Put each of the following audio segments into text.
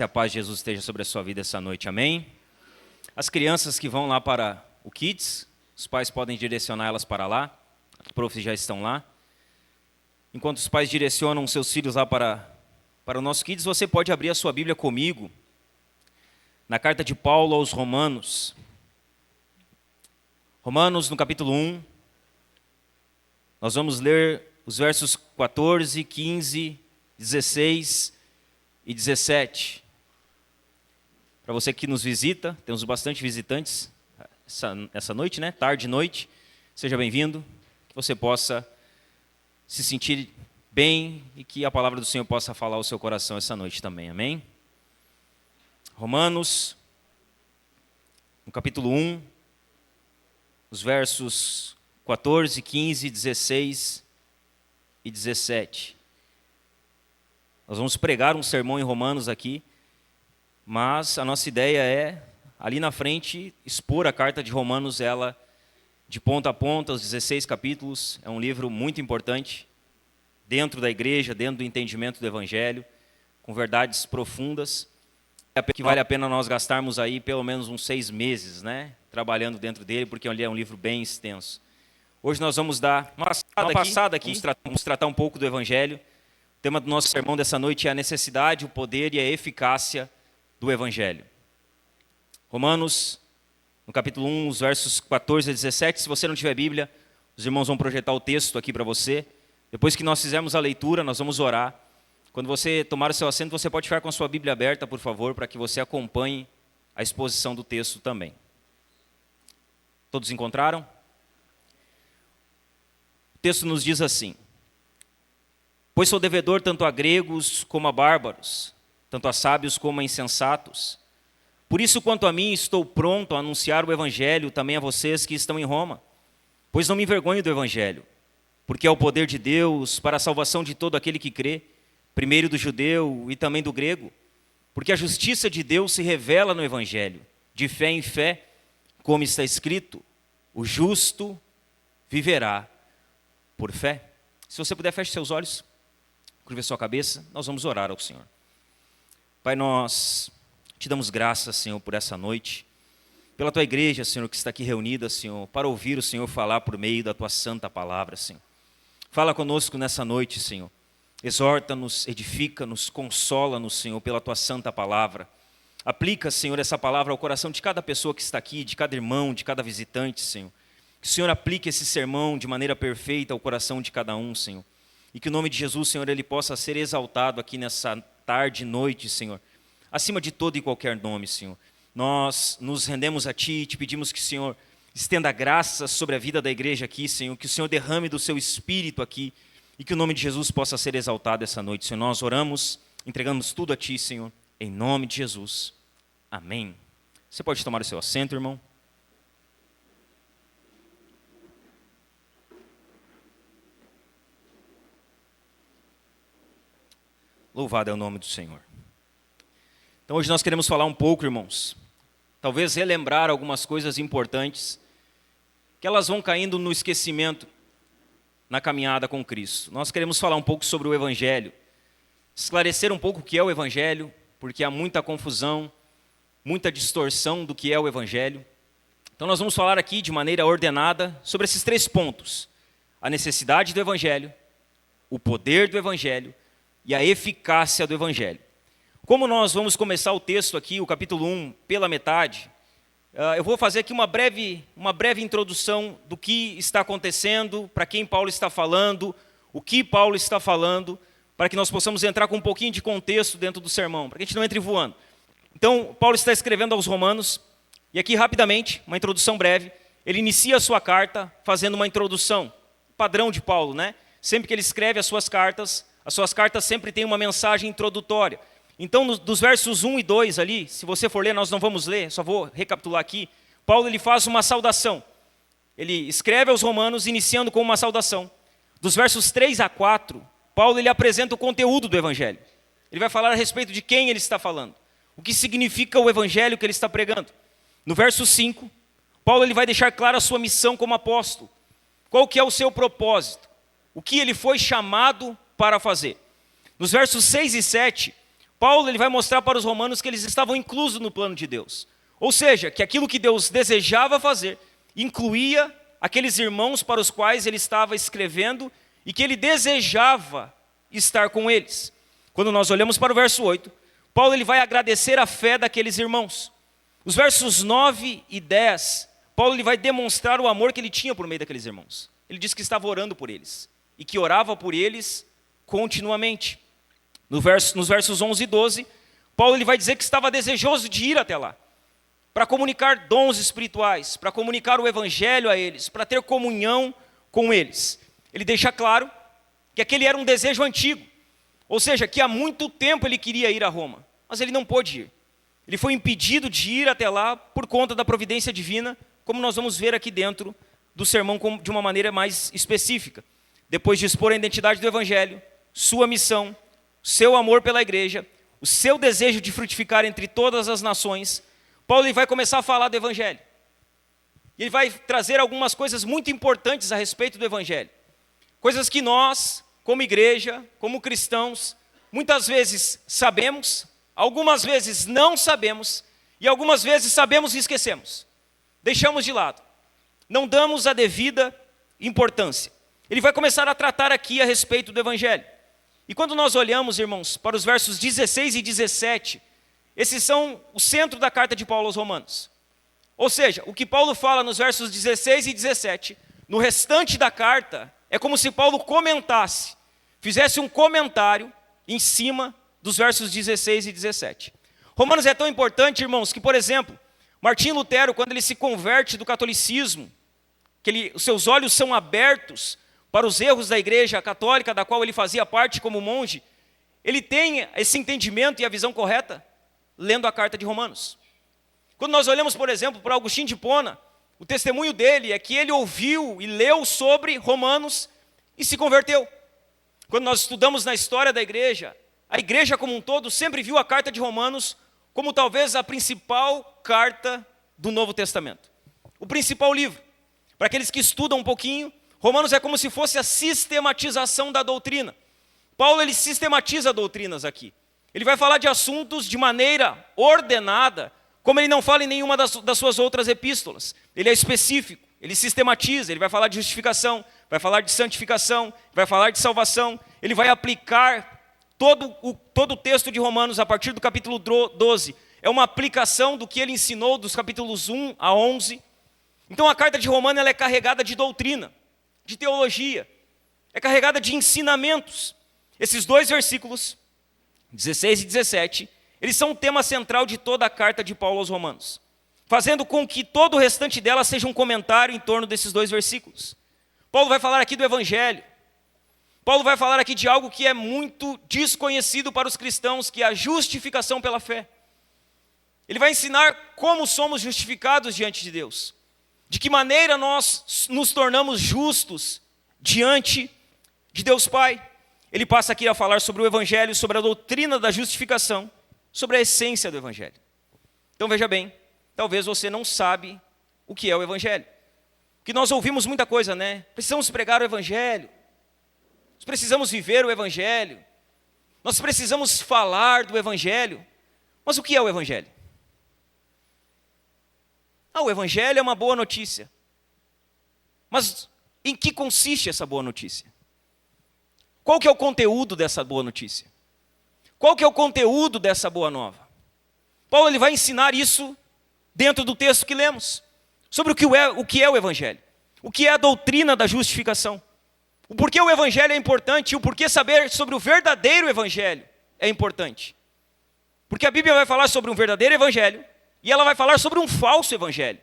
Que a paz de Jesus esteja sobre a sua vida essa noite, amém? As crianças que vão lá para o Kids, os pais podem direcionar elas para lá, os profs já estão lá. Enquanto os pais direcionam seus filhos lá para o nosso Kids, você pode abrir a sua Bíblia comigo, na carta de Paulo aos Romanos. Romanos, no capítulo 1, nós vamos ler os versos 14, 15, 16 e 17. Para você que nos visita, temos bastante visitantes essa noite, né? Tarde e noite. Seja bem-vindo, que você possa se sentir bem e que a palavra do Senhor possa falar ao seu coração essa noite também, amém? Romanos, no capítulo 1, os versos 14, 15, 16 e 17. Nós vamos pregar um sermão em Romanos aqui, mas a nossa ideia é, ali na frente, expor a carta de Romanos, ela de ponta a ponta, os 16 capítulos. É um livro muito importante, dentro da igreja, dentro do entendimento do Evangelho, com verdades profundas, que vale a pena nós gastarmos aí pelo menos uns 6 meses, né, trabalhando dentro dele, porque ele é um livro bem extenso. Hoje nós vamos dar uma passada aqui, vamos tratar um pouco do Evangelho. O tema do nosso sermão dessa noite é a necessidade, o poder e a eficácia do Evangelho. Romanos, no capítulo 1, os versos 14 a 17. Se você não tiver Bíblia, os irmãos vão projetar o texto aqui para você. Depois que nós fizermos a leitura, nós vamos orar. Quando você tomar o seu assento, você pode ficar com a sua Bíblia aberta, por favor, para que você acompanhe a exposição do texto também. Todos encontraram? O texto nos diz assim: pois sou devedor tanto a gregos como a bárbaros, tanto a sábios como a insensatos. Por isso, quanto a mim, estou pronto a anunciar o Evangelho também a vocês que estão em Roma. Pois não me envergonho do Evangelho, porque é o poder de Deus para a salvação de todo aquele que crê, primeiro do judeu e também do grego. Porque a justiça de Deus se revela no Evangelho, de fé em fé, como está escrito: o justo viverá por fé. Se você puder, feche seus olhos, curva sua cabeça, nós vamos orar ao Senhor. Pai, nós te damos graças, Senhor, por essa noite, pela tua igreja, Senhor, que está aqui reunida, Senhor, para ouvir o Senhor falar por meio da tua santa palavra, Senhor. Fala conosco nessa noite, Senhor. Exorta-nos, edifica-nos, consola-nos, Senhor, pela tua santa palavra. Aplica, Senhor, essa palavra ao coração de cada pessoa que está aqui, de cada irmão, de cada visitante, Senhor. Que o Senhor aplique esse sermão de maneira perfeita ao coração de cada um, Senhor. E que o nome de Jesus, Senhor, ele possa ser exaltado aqui nessa tarde e noite, Senhor. Acima de todo e qualquer nome, Senhor. Nós nos rendemos a Ti e te pedimos que o Senhor estenda graça sobre a vida da igreja aqui, Senhor. Que o Senhor derrame do seu Espírito aqui. E que o nome de Jesus possa ser exaltado essa noite, Senhor. Nós oramos, entregamos tudo a Ti, Senhor. Em nome de Jesus. Amém. Você pode tomar o seu assento, irmão. Louvado é o nome do Senhor. Então hoje nós queremos falar um pouco, irmãos, talvez relembrar algumas coisas importantes, que elas vão caindo no esquecimento na caminhada com Cristo. Nós queremos falar um pouco sobre o Evangelho, esclarecer um pouco o que é o Evangelho, porque há muita confusão, muita distorção do que é o Evangelho. Então nós vamos falar aqui de maneira ordenada sobre esses 3 pontos: a necessidade do Evangelho, o poder do Evangelho e a eficácia do Evangelho. Como nós vamos começar o texto aqui, o capítulo 1, pela metade, eu vou fazer aqui uma breve introdução do que está acontecendo, para quem Paulo está falando, o que Paulo está falando, para que nós possamos entrar com um pouquinho de contexto dentro do sermão, para que a gente não entre voando. Então, Paulo está escrevendo aos Romanos, e aqui rapidamente, uma introdução breve, ele inicia a sua carta fazendo uma introdução, padrão de Paulo, né? Sempre que ele escreve as suas cartas sempre têm uma mensagem introdutória. Então, dos versos 1 e 2 ali, se você for ler, nós não vamos ler, só vou recapitular aqui. Paulo ele faz uma saudação. Ele escreve aos Romanos, iniciando com uma saudação. Dos versos 3 a 4, Paulo ele apresenta o conteúdo do Evangelho. Ele vai falar a respeito de quem ele está falando, o que significa o Evangelho que ele está pregando. No verso 5, Paulo ele vai deixar clara a sua missão como apóstolo. Qual que é o seu propósito? O que ele foi chamado para fazer. Nos versos 6 e 7, Paulo ele vai mostrar para os romanos que eles estavam inclusos no plano de Deus. Ou seja, que aquilo que Deus desejava fazer incluía aqueles irmãos para os quais ele estava escrevendo e que ele desejava estar com eles. Quando nós olhamos para o verso 8, Paulo ele vai agradecer a fé daqueles irmãos. Os versos 9 e 10, Paulo ele vai demonstrar o amor que ele tinha por meio daqueles irmãos. Ele diz que estava orando por eles e que orava por eles continuamente. Nos versos 11 e 12, Paulo ele vai dizer que estava desejoso de ir até lá, para comunicar dons espirituais, para comunicar o evangelho a eles, para ter comunhão com eles. Ele deixa claro que aquele era um desejo antigo, ou seja, que há muito tempo ele queria ir a Roma, mas ele não pôde ir. Ele foi impedido de ir até lá por conta da providência divina, como nós vamos ver aqui dentro do sermão de uma maneira mais específica. Depois de expor a identidade do evangelho, sua missão, seu amor pela igreja, o seu desejo de frutificar entre todas as nações, Paulo ele vai começar a falar do evangelho. Ele vai trazer algumas coisas muito importantes a respeito do evangelho. Coisas que nós, como igreja, como cristãos, muitas vezes sabemos, algumas vezes não sabemos, e algumas vezes sabemos e esquecemos. Deixamos de lado. Não damos a devida importância. Ele vai começar a tratar aqui a respeito do evangelho. E quando nós olhamos, irmãos, para os versos 16 e 17, esses são o centro da carta de Paulo aos Romanos. Ou seja, o que Paulo fala nos versos 16 e 17, no restante da carta, é como se Paulo comentasse, fizesse um comentário em cima dos versos 16 e 17. Romanos é tão importante, irmãos, que, por exemplo, Martim Lutero, quando ele se converte do catolicismo, os seus olhos são abertos para os erros da igreja católica, da qual ele fazia parte como monge, ele tem esse entendimento e a visão correta lendo a carta de Romanos. Quando nós olhamos, por exemplo, para Agostinho de Hipona, o testemunho dele é que ele ouviu e leu sobre Romanos e se converteu. Quando nós estudamos na história da igreja, a igreja como um todo sempre viu a carta de Romanos como talvez a principal carta do Novo Testamento. O principal livro. Para aqueles que estudam um pouquinho, Romanos é como se fosse a sistematização da doutrina. Paulo ele sistematiza doutrinas aqui. Ele vai falar de assuntos de maneira ordenada, como ele não fala em nenhuma das suas outras epístolas. Ele é específico, ele sistematiza, ele vai falar de justificação, vai falar de santificação, vai falar de salvação. Ele vai aplicar todo o texto de Romanos a partir do capítulo 12. É uma aplicação do que ele ensinou dos capítulos 1 a 11. Então a carta de Romanos ela é carregada de doutrina, de teologia, é carregada de ensinamentos. Esses dois versículos, 16 e 17, eles são o tema central de toda a carta de Paulo aos Romanos, fazendo com que todo o restante dela seja um comentário em torno desses dois versículos. Paulo vai falar aqui do evangelho. Paulo vai falar aqui de algo que é muito desconhecido para os cristãos, que é a justificação pela fé. Ele vai ensinar como somos justificados diante de Deus. De que maneira nós nos tornamos justos diante de Deus Pai. Ele passa aqui a falar sobre o Evangelho, sobre a doutrina da justificação, sobre a essência do Evangelho. Então veja bem, talvez você não sabe o que é o Evangelho. Porque nós ouvimos muita coisa, né? Precisamos pregar o Evangelho. Nós precisamos viver o Evangelho. Nós precisamos falar do Evangelho. Mas o que é o Evangelho? O Evangelho é uma boa notícia. Mas em que consiste essa boa notícia? Qual que é o conteúdo dessa boa notícia? Qual que é o conteúdo dessa boa nova? Paulo ele vai ensinar isso dentro do texto que lemos. Sobre o que é o Evangelho. O que é a doutrina da justificação. O porquê o Evangelho é importante e o porquê saber sobre o verdadeiro Evangelho é importante. Porque a Bíblia vai falar sobre um verdadeiro Evangelho e ela vai falar sobre um falso evangelho.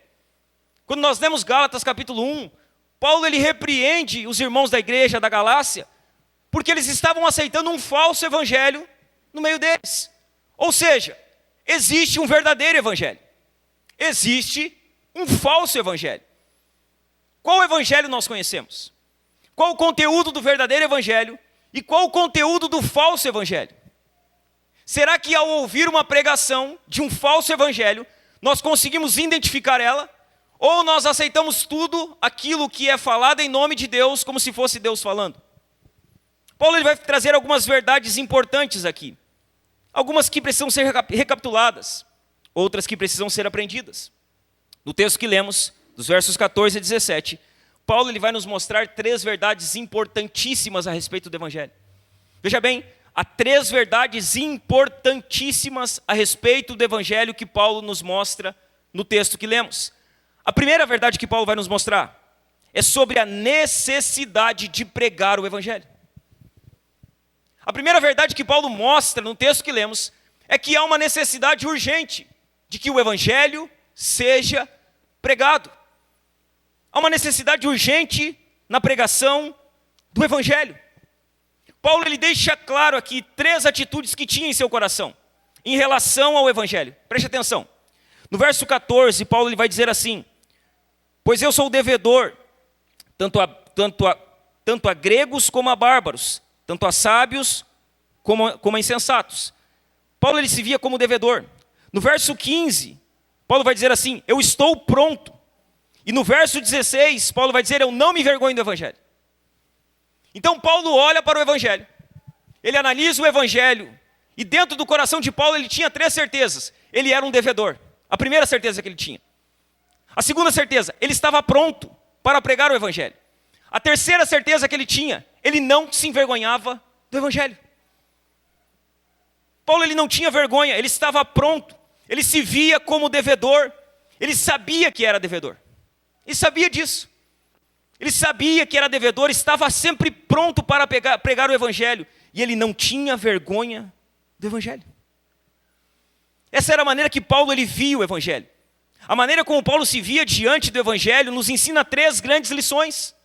Quando nós lemos Gálatas capítulo 1, Paulo ele repreende os irmãos da igreja da Galácia, porque eles estavam aceitando um falso evangelho no meio deles. Ou seja, existe um verdadeiro evangelho. Existe um falso evangelho. Qual evangelho nós conhecemos? Qual o conteúdo do verdadeiro evangelho e qual o conteúdo do falso evangelho? Será que ao ouvir uma pregação de um falso evangelho, nós conseguimos identificar ela? Ou nós aceitamos tudo aquilo que é falado em nome de Deus, como se fosse Deus falando? Paulo ele vai trazer algumas verdades importantes aqui. Algumas que precisam ser recapituladas, outras que precisam ser aprendidas. No texto que lemos, dos versos 14 a 17, Paulo ele vai nos mostrar 3 verdades importantíssimas a respeito do Evangelho. Veja bem, há 3 verdades importantíssimas a respeito do Evangelho que Paulo nos mostra no texto que lemos. A primeira verdade que Paulo vai nos mostrar é sobre a necessidade de pregar o Evangelho. A primeira verdade que Paulo mostra no texto que lemos é que há uma necessidade urgente de que o Evangelho seja pregado. Há uma necessidade urgente na pregação do Evangelho. Paulo ele deixa claro aqui 3 atitudes que tinha em seu coração em relação ao Evangelho. Preste atenção. No verso 14, Paulo ele vai dizer assim: pois eu sou devedor, tanto a gregos como a bárbaros, tanto a sábios como a insensatos. Paulo ele se via como devedor. No verso 15, Paulo vai dizer assim: eu estou pronto. E no verso 16, Paulo vai dizer: eu não me envergonho do Evangelho. Então Paulo olha para o Evangelho, ele analisa o Evangelho, e dentro do coração de Paulo ele tinha 3 certezas. Ele era um devedor, a primeira certeza que ele tinha. A segunda certeza, ele estava pronto para pregar o Evangelho. A terceira certeza que ele tinha, ele não se envergonhava do Evangelho. Paulo ele não tinha vergonha, ele estava pronto, ele se via como devedor, ele sabia que era devedor, ele sabia disso. Ele sabia que era devedor, estava sempre pronto para pregar o Evangelho, e ele não tinha vergonha do Evangelho. Essa era a maneira que Paulo ele via o Evangelho. A maneira como Paulo se via diante do Evangelho nos ensina 3 grandes lições.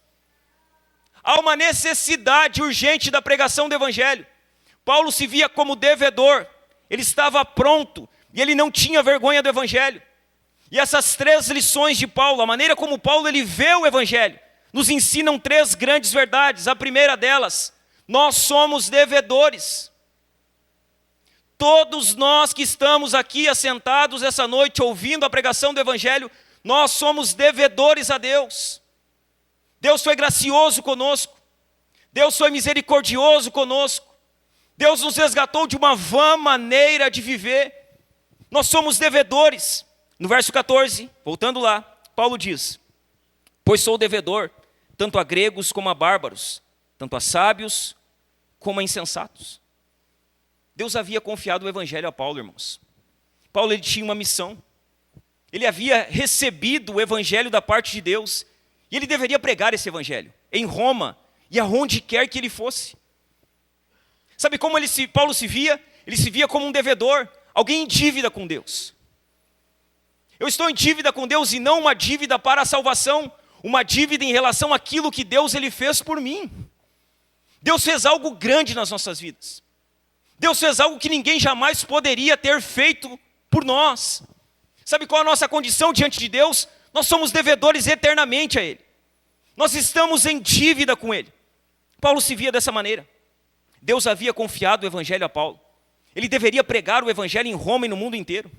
Há uma necessidade urgente da pregação do Evangelho. Paulo se via como devedor, ele estava pronto, e ele não tinha vergonha do Evangelho. E essas 3 lições de Paulo, a maneira como Paulo ele vê o Evangelho, nos ensinam 3 grandes verdades. A primeira delas, nós somos devedores. Todos nós que estamos aqui assentados essa noite, ouvindo a pregação do Evangelho, nós somos devedores a Deus. Deus foi gracioso conosco, Deus foi misericordioso conosco, Deus nos resgatou de uma vã maneira de viver. Nós somos devedores. No verso 14, voltando lá, Paulo diz: pois sou devedor, tanto a gregos como a bárbaros, tanto a sábios como a insensatos. Deus havia confiado o Evangelho a Paulo, irmãos. Paulo ele tinha uma missão. Ele havia recebido o Evangelho da parte de Deus, e ele deveria pregar esse Evangelho em Roma e aonde quer que ele fosse. Sabe como Paulo se via? Ele se via como um devedor, alguém em dívida com Deus. Eu estou em dívida com Deus, e não uma dívida para a salvação, uma dívida em relação àquilo que Deus ele fez por mim. Deus fez algo grande nas nossas vidas. Deus fez algo que ninguém jamais poderia ter feito por nós. Sabe qual a nossa condição diante de Deus? Nós somos devedores eternamente a Ele. Nós estamos em dívida com Ele. Paulo se via dessa maneira. Deus havia confiado o Evangelho a Paulo. Ele deveria pregar o Evangelho em Roma e no mundo inteiro.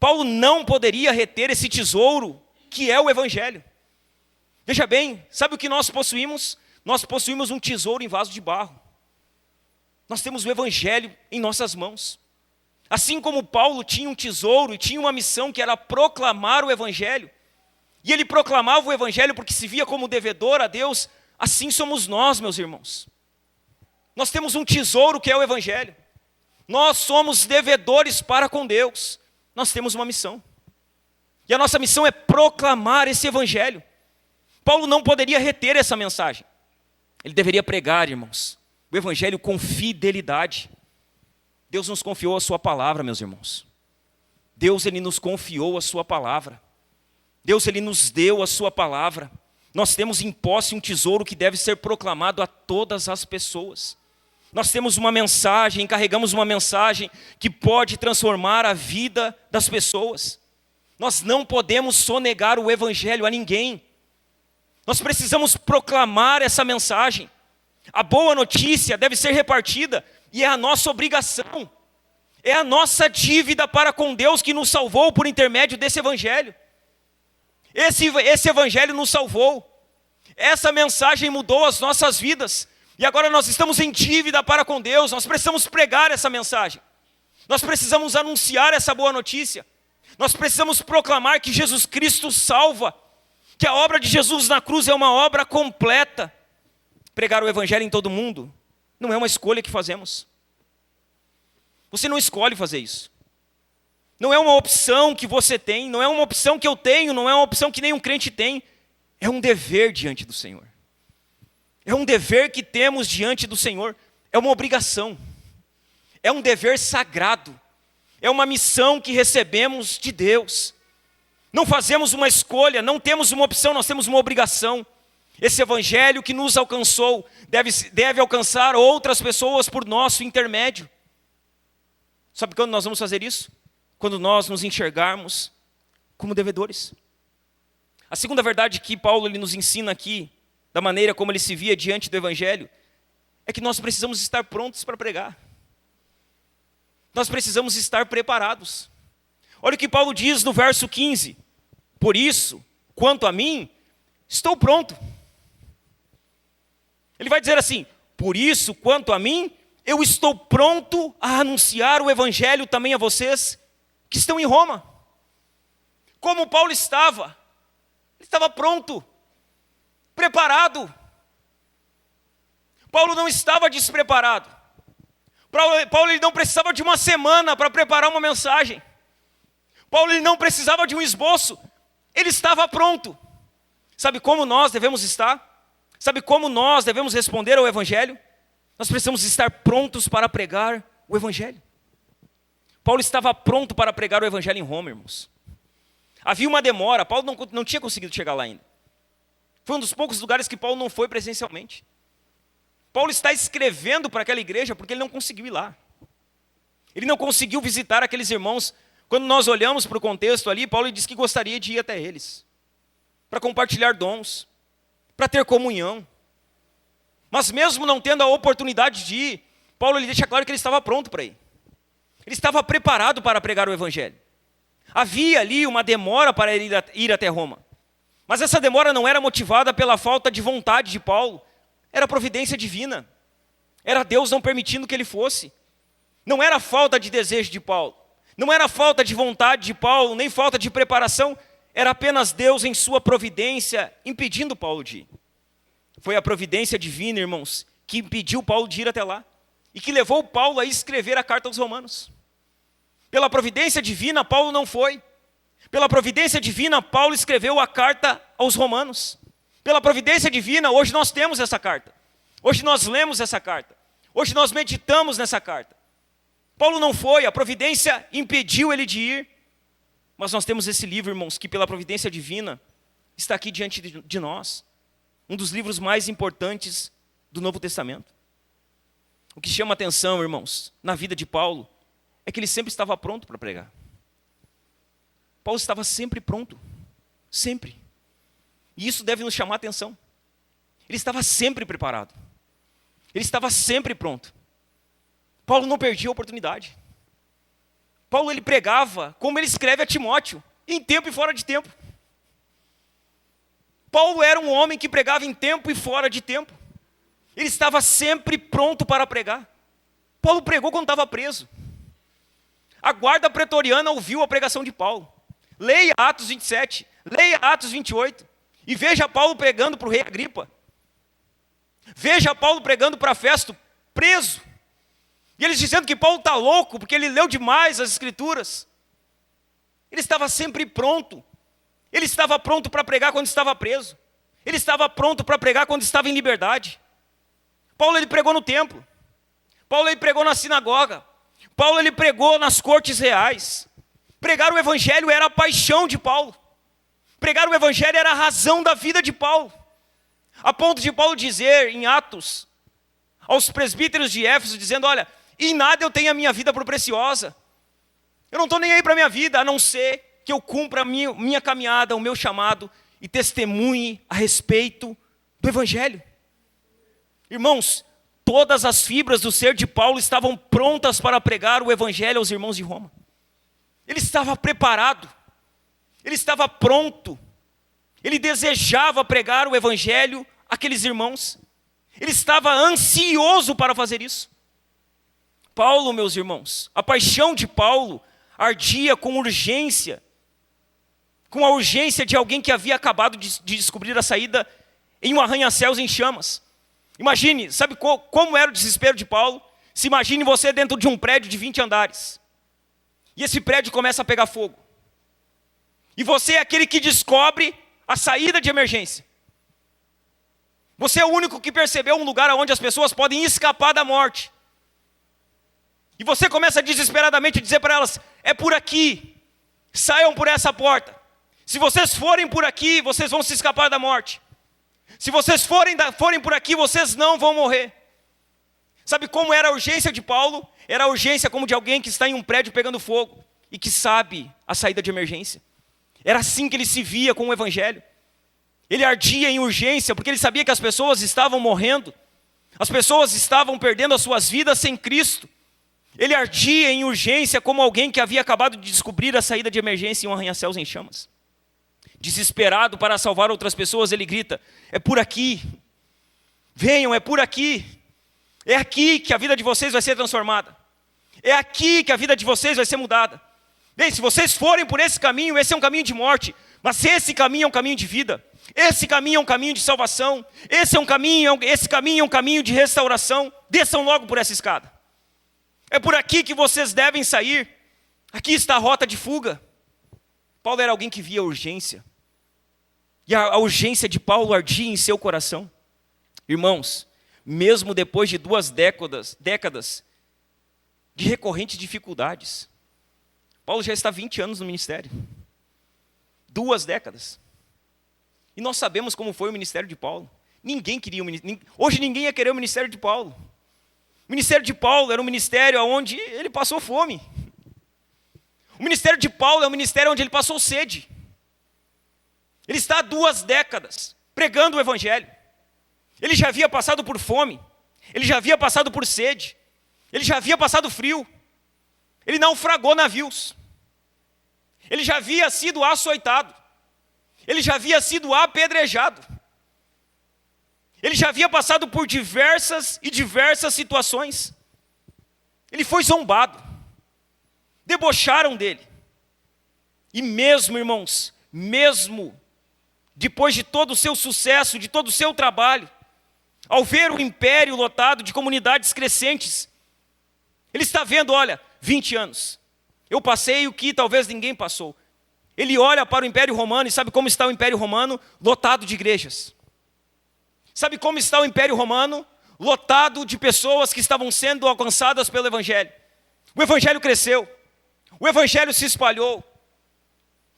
Paulo não poderia reter esse tesouro que é o Evangelho. Veja bem, sabe o que nós possuímos? Nós possuímos um tesouro em vaso de barro. Nós temos o Evangelho em nossas mãos. Assim como Paulo tinha um tesouro e tinha uma missão que era proclamar o Evangelho, e ele proclamava o Evangelho porque se via como devedor a Deus, assim somos nós, meus irmãos. Nós temos um tesouro que é o Evangelho. Nós somos devedores para com Deus. Nós temos uma missão. E a nossa missão é proclamar esse Evangelho. Paulo não poderia reter essa mensagem. Ele deveria pregar, irmãos, o Evangelho com fidelidade. Deus nos confiou a sua palavra, meus irmãos. Deus ele nos confiou a sua palavra. Deus ele nos deu a sua palavra. Nós temos em posse um tesouro que deve ser proclamado a todas as pessoas. Nós temos uma mensagem, carregamos uma mensagem que pode transformar a vida das pessoas. Nós não podemos sonegar o Evangelho a ninguém. Nós precisamos proclamar essa mensagem. A boa notícia deve ser repartida, e é a nossa obrigação. É a nossa dívida para com Deus que nos salvou por intermédio desse Evangelho. Esse Evangelho nos salvou. Essa mensagem mudou as nossas vidas. E agora nós estamos em dívida para com Deus. Nós precisamos pregar essa mensagem. Nós precisamos anunciar essa boa notícia. Nós precisamos proclamar que Jesus Cristo salva, que a obra de Jesus na cruz é uma obra completa. Pregar o evangelho em todo mundo não é uma escolha que fazemos. Você não escolhe fazer isso. Não é uma opção que você tem, não é uma opção que eu tenho, não é uma opção que nenhum crente tem. É um dever diante do Senhor. É um dever que temos diante do Senhor. É uma obrigação. É um dever sagrado. É uma missão que recebemos de Deus. Não fazemos uma escolha, não temos uma opção, nós temos uma obrigação. Esse evangelho que nos alcançou deve alcançar outras pessoas por nosso intermédio. Sabe quando nós vamos fazer isso? Quando nós nos enxergarmos como devedores. A segunda verdade que Paulo ele nos ensina aqui, da maneira como ele se via diante do evangelho, é que nós precisamos estar prontos para pregar. Nós precisamos estar preparados. Olha o que Paulo diz no verso 15. Por isso, quanto a mim, estou pronto. Ele vai dizer assim, por isso, quanto a mim, eu estou pronto a anunciar o evangelho também a vocês que estão em Roma. Como Paulo estava? Ele estava pronto, preparado. Paulo não estava despreparado. Paulo ele não precisava de uma semana para preparar uma mensagem. Paulo ele não precisava de um esboço. Ele estava pronto. Sabe como nós devemos estar? Sabe como nós devemos responder ao evangelho? Nós precisamos estar prontos para pregar o evangelho. Paulo estava pronto para pregar o evangelho em Roma, irmãos. Havia uma demora, Paulo não tinha conseguido chegar lá ainda. Foi um dos poucos lugares que Paulo não foi presencialmente. Paulo está escrevendo para aquela igreja porque ele não conseguiu ir lá. Ele não conseguiu visitar aqueles irmãos. Quando nós olhamos para o contexto ali, Paulo diz que gostaria de ir até eles, para compartilhar dons, para ter comunhão. Mas mesmo não tendo a oportunidade de ir, Paulo ele deixa claro que ele estava pronto para ir. Ele estava preparado para pregar o evangelho. Havia ali uma demora para ele ir até Roma. Mas essa demora não era motivada pela falta de vontade de Paulo. Era providência divina. Era Deus não permitindo que ele fosse. Não era falta de desejo de Paulo. Não era falta de vontade de Paulo, nem falta de preparação. Era apenas Deus em sua providência impedindo Paulo de ir. Foi a providência divina, irmãos, que impediu Paulo de ir até lá. E que levou Paulo a escrever a carta aos Romanos. Pela providência divina, Paulo não foi. Pela providência divina, Paulo escreveu a carta aos Romanos. Pela providência divina, hoje nós temos essa carta. Hoje nós lemos essa carta. Hoje nós meditamos nessa carta. Paulo não foi, a providência impediu ele de ir. Mas nós temos esse livro, irmãos, que pela providência divina está aqui diante de nós. Um dos livros mais importantes do Novo Testamento. O que chama atenção, irmãos, na vida de Paulo, é que ele sempre estava pronto para pregar. Paulo estava sempre pronto. Sempre. E isso deve nos chamar a atenção. Ele estava sempre preparado. Ele estava sempre pronto. Paulo não perdia a oportunidade. Paulo ele pregava como ele escreve a Timóteo, em tempo e fora de tempo. Paulo era um homem que pregava em tempo e fora de tempo. Ele estava sempre pronto para pregar. Paulo pregou quando estava preso. A guarda pretoriana ouviu a pregação de Paulo. Leia Atos 27, leia Atos 28. E veja Paulo pregando para o rei Agripa. Veja Paulo pregando para Festo, preso. E eles dizendo que Paulo está louco, porque ele leu demais as Escrituras. Ele estava sempre pronto. Ele estava pronto para pregar quando estava preso. Ele estava pronto para pregar quando estava em liberdade. Paulo ele pregou no templo. Paulo ele pregou na sinagoga. Paulo ele pregou nas cortes reais. Pregar o evangelho era a paixão de Paulo. Pregar o evangelho era a razão da vida de Paulo. A ponto de Paulo dizer em Atos aos presbíteros de Éfeso, dizendo, olha, em nada eu tenho a minha vida por preciosa. Eu não estou nem aí para a minha vida, a não ser que eu cumpra a minha caminhada, o meu chamado, e testemunhe a respeito do evangelho. Irmãos, todas as fibras do ser de Paulo estavam prontas para pregar o evangelho aos irmãos de Roma. Ele estava preparado, ele estava pronto, ele desejava pregar o evangelho àqueles irmãos, ele estava ansioso para fazer isso. Paulo, meus irmãos, a paixão de Paulo ardia com urgência, com a urgência de alguém que havia acabado de descobrir a saída em um arranha-céus em chamas. Imagine, sabe como era o desespero de Paulo? Se imagine você dentro de um prédio de 20 andares. E esse prédio começa a pegar fogo. E você é aquele que descobre a saída de emergência. Você é o único que percebeu um lugar onde as pessoas podem escapar da morte. E você começa desesperadamente a dizer para elas: é por aqui, saiam por essa porta. Se vocês forem por aqui, vocês vão se escapar da morte. Se vocês forem por aqui, vocês não vão morrer. Sabe como era a urgência de Paulo? Era a urgência como de alguém que está em um prédio pegando fogo e que sabe a saída de emergência. Era assim que ele se via com o evangelho. Ele ardia em urgência porque ele sabia que as pessoas estavam morrendo. As pessoas estavam perdendo as suas vidas sem Cristo. Ele ardia em urgência como alguém que havia acabado de descobrir a saída de emergência em um arranha-céus em chamas. Desesperado para salvar outras pessoas, ele grita: é por aqui, venham, é por aqui. É aqui que a vida de vocês vai ser transformada. É aqui que a vida de vocês vai ser mudada. Bem, se vocês forem por esse caminho, esse é um caminho de morte. Mas se esse caminho é um caminho de vida, esse caminho é um caminho de salvação, esse caminho é um caminho de restauração, desçam logo por essa escada. É por aqui que vocês devem sair. Aqui está a rota de fuga. Paulo era alguém que via urgência. E a urgência de Paulo ardia em seu coração. Irmãos, mesmo depois de 2 décadas de recorrentes dificuldades, Paulo já está 20 anos no ministério. 2 décadas. E nós sabemos como foi o ministério de Paulo. Ninguém queria o ministério. Hoje ninguém ia querer o ministério de Paulo. O ministério de Paulo era um ministério onde ele passou fome. O ministério de Paulo é um ministério onde ele passou sede. Ele está há 2 décadas pregando o evangelho. Ele já havia passado por fome. Ele já havia passado por sede. Ele já havia passado frio. Ele naufragou navios. Ele já havia sido açoitado. Ele já havia sido apedrejado. Ele já havia passado por diversas situações. Ele foi zombado. Debocharam dele. E mesmo, irmãos, mesmo depois de todo o seu sucesso, de todo o seu trabalho, ao ver o império lotado de comunidades crescentes, ele está vendo, olha, 20 anos. Eu passei o que talvez ninguém passou. Ele olha para o Império Romano e sabe como está o Império Romano? Lotado de igrejas. Sabe como está o Império Romano? Lotado de pessoas que estavam sendo alcançadas pelo Evangelho. O Evangelho cresceu. O Evangelho se espalhou.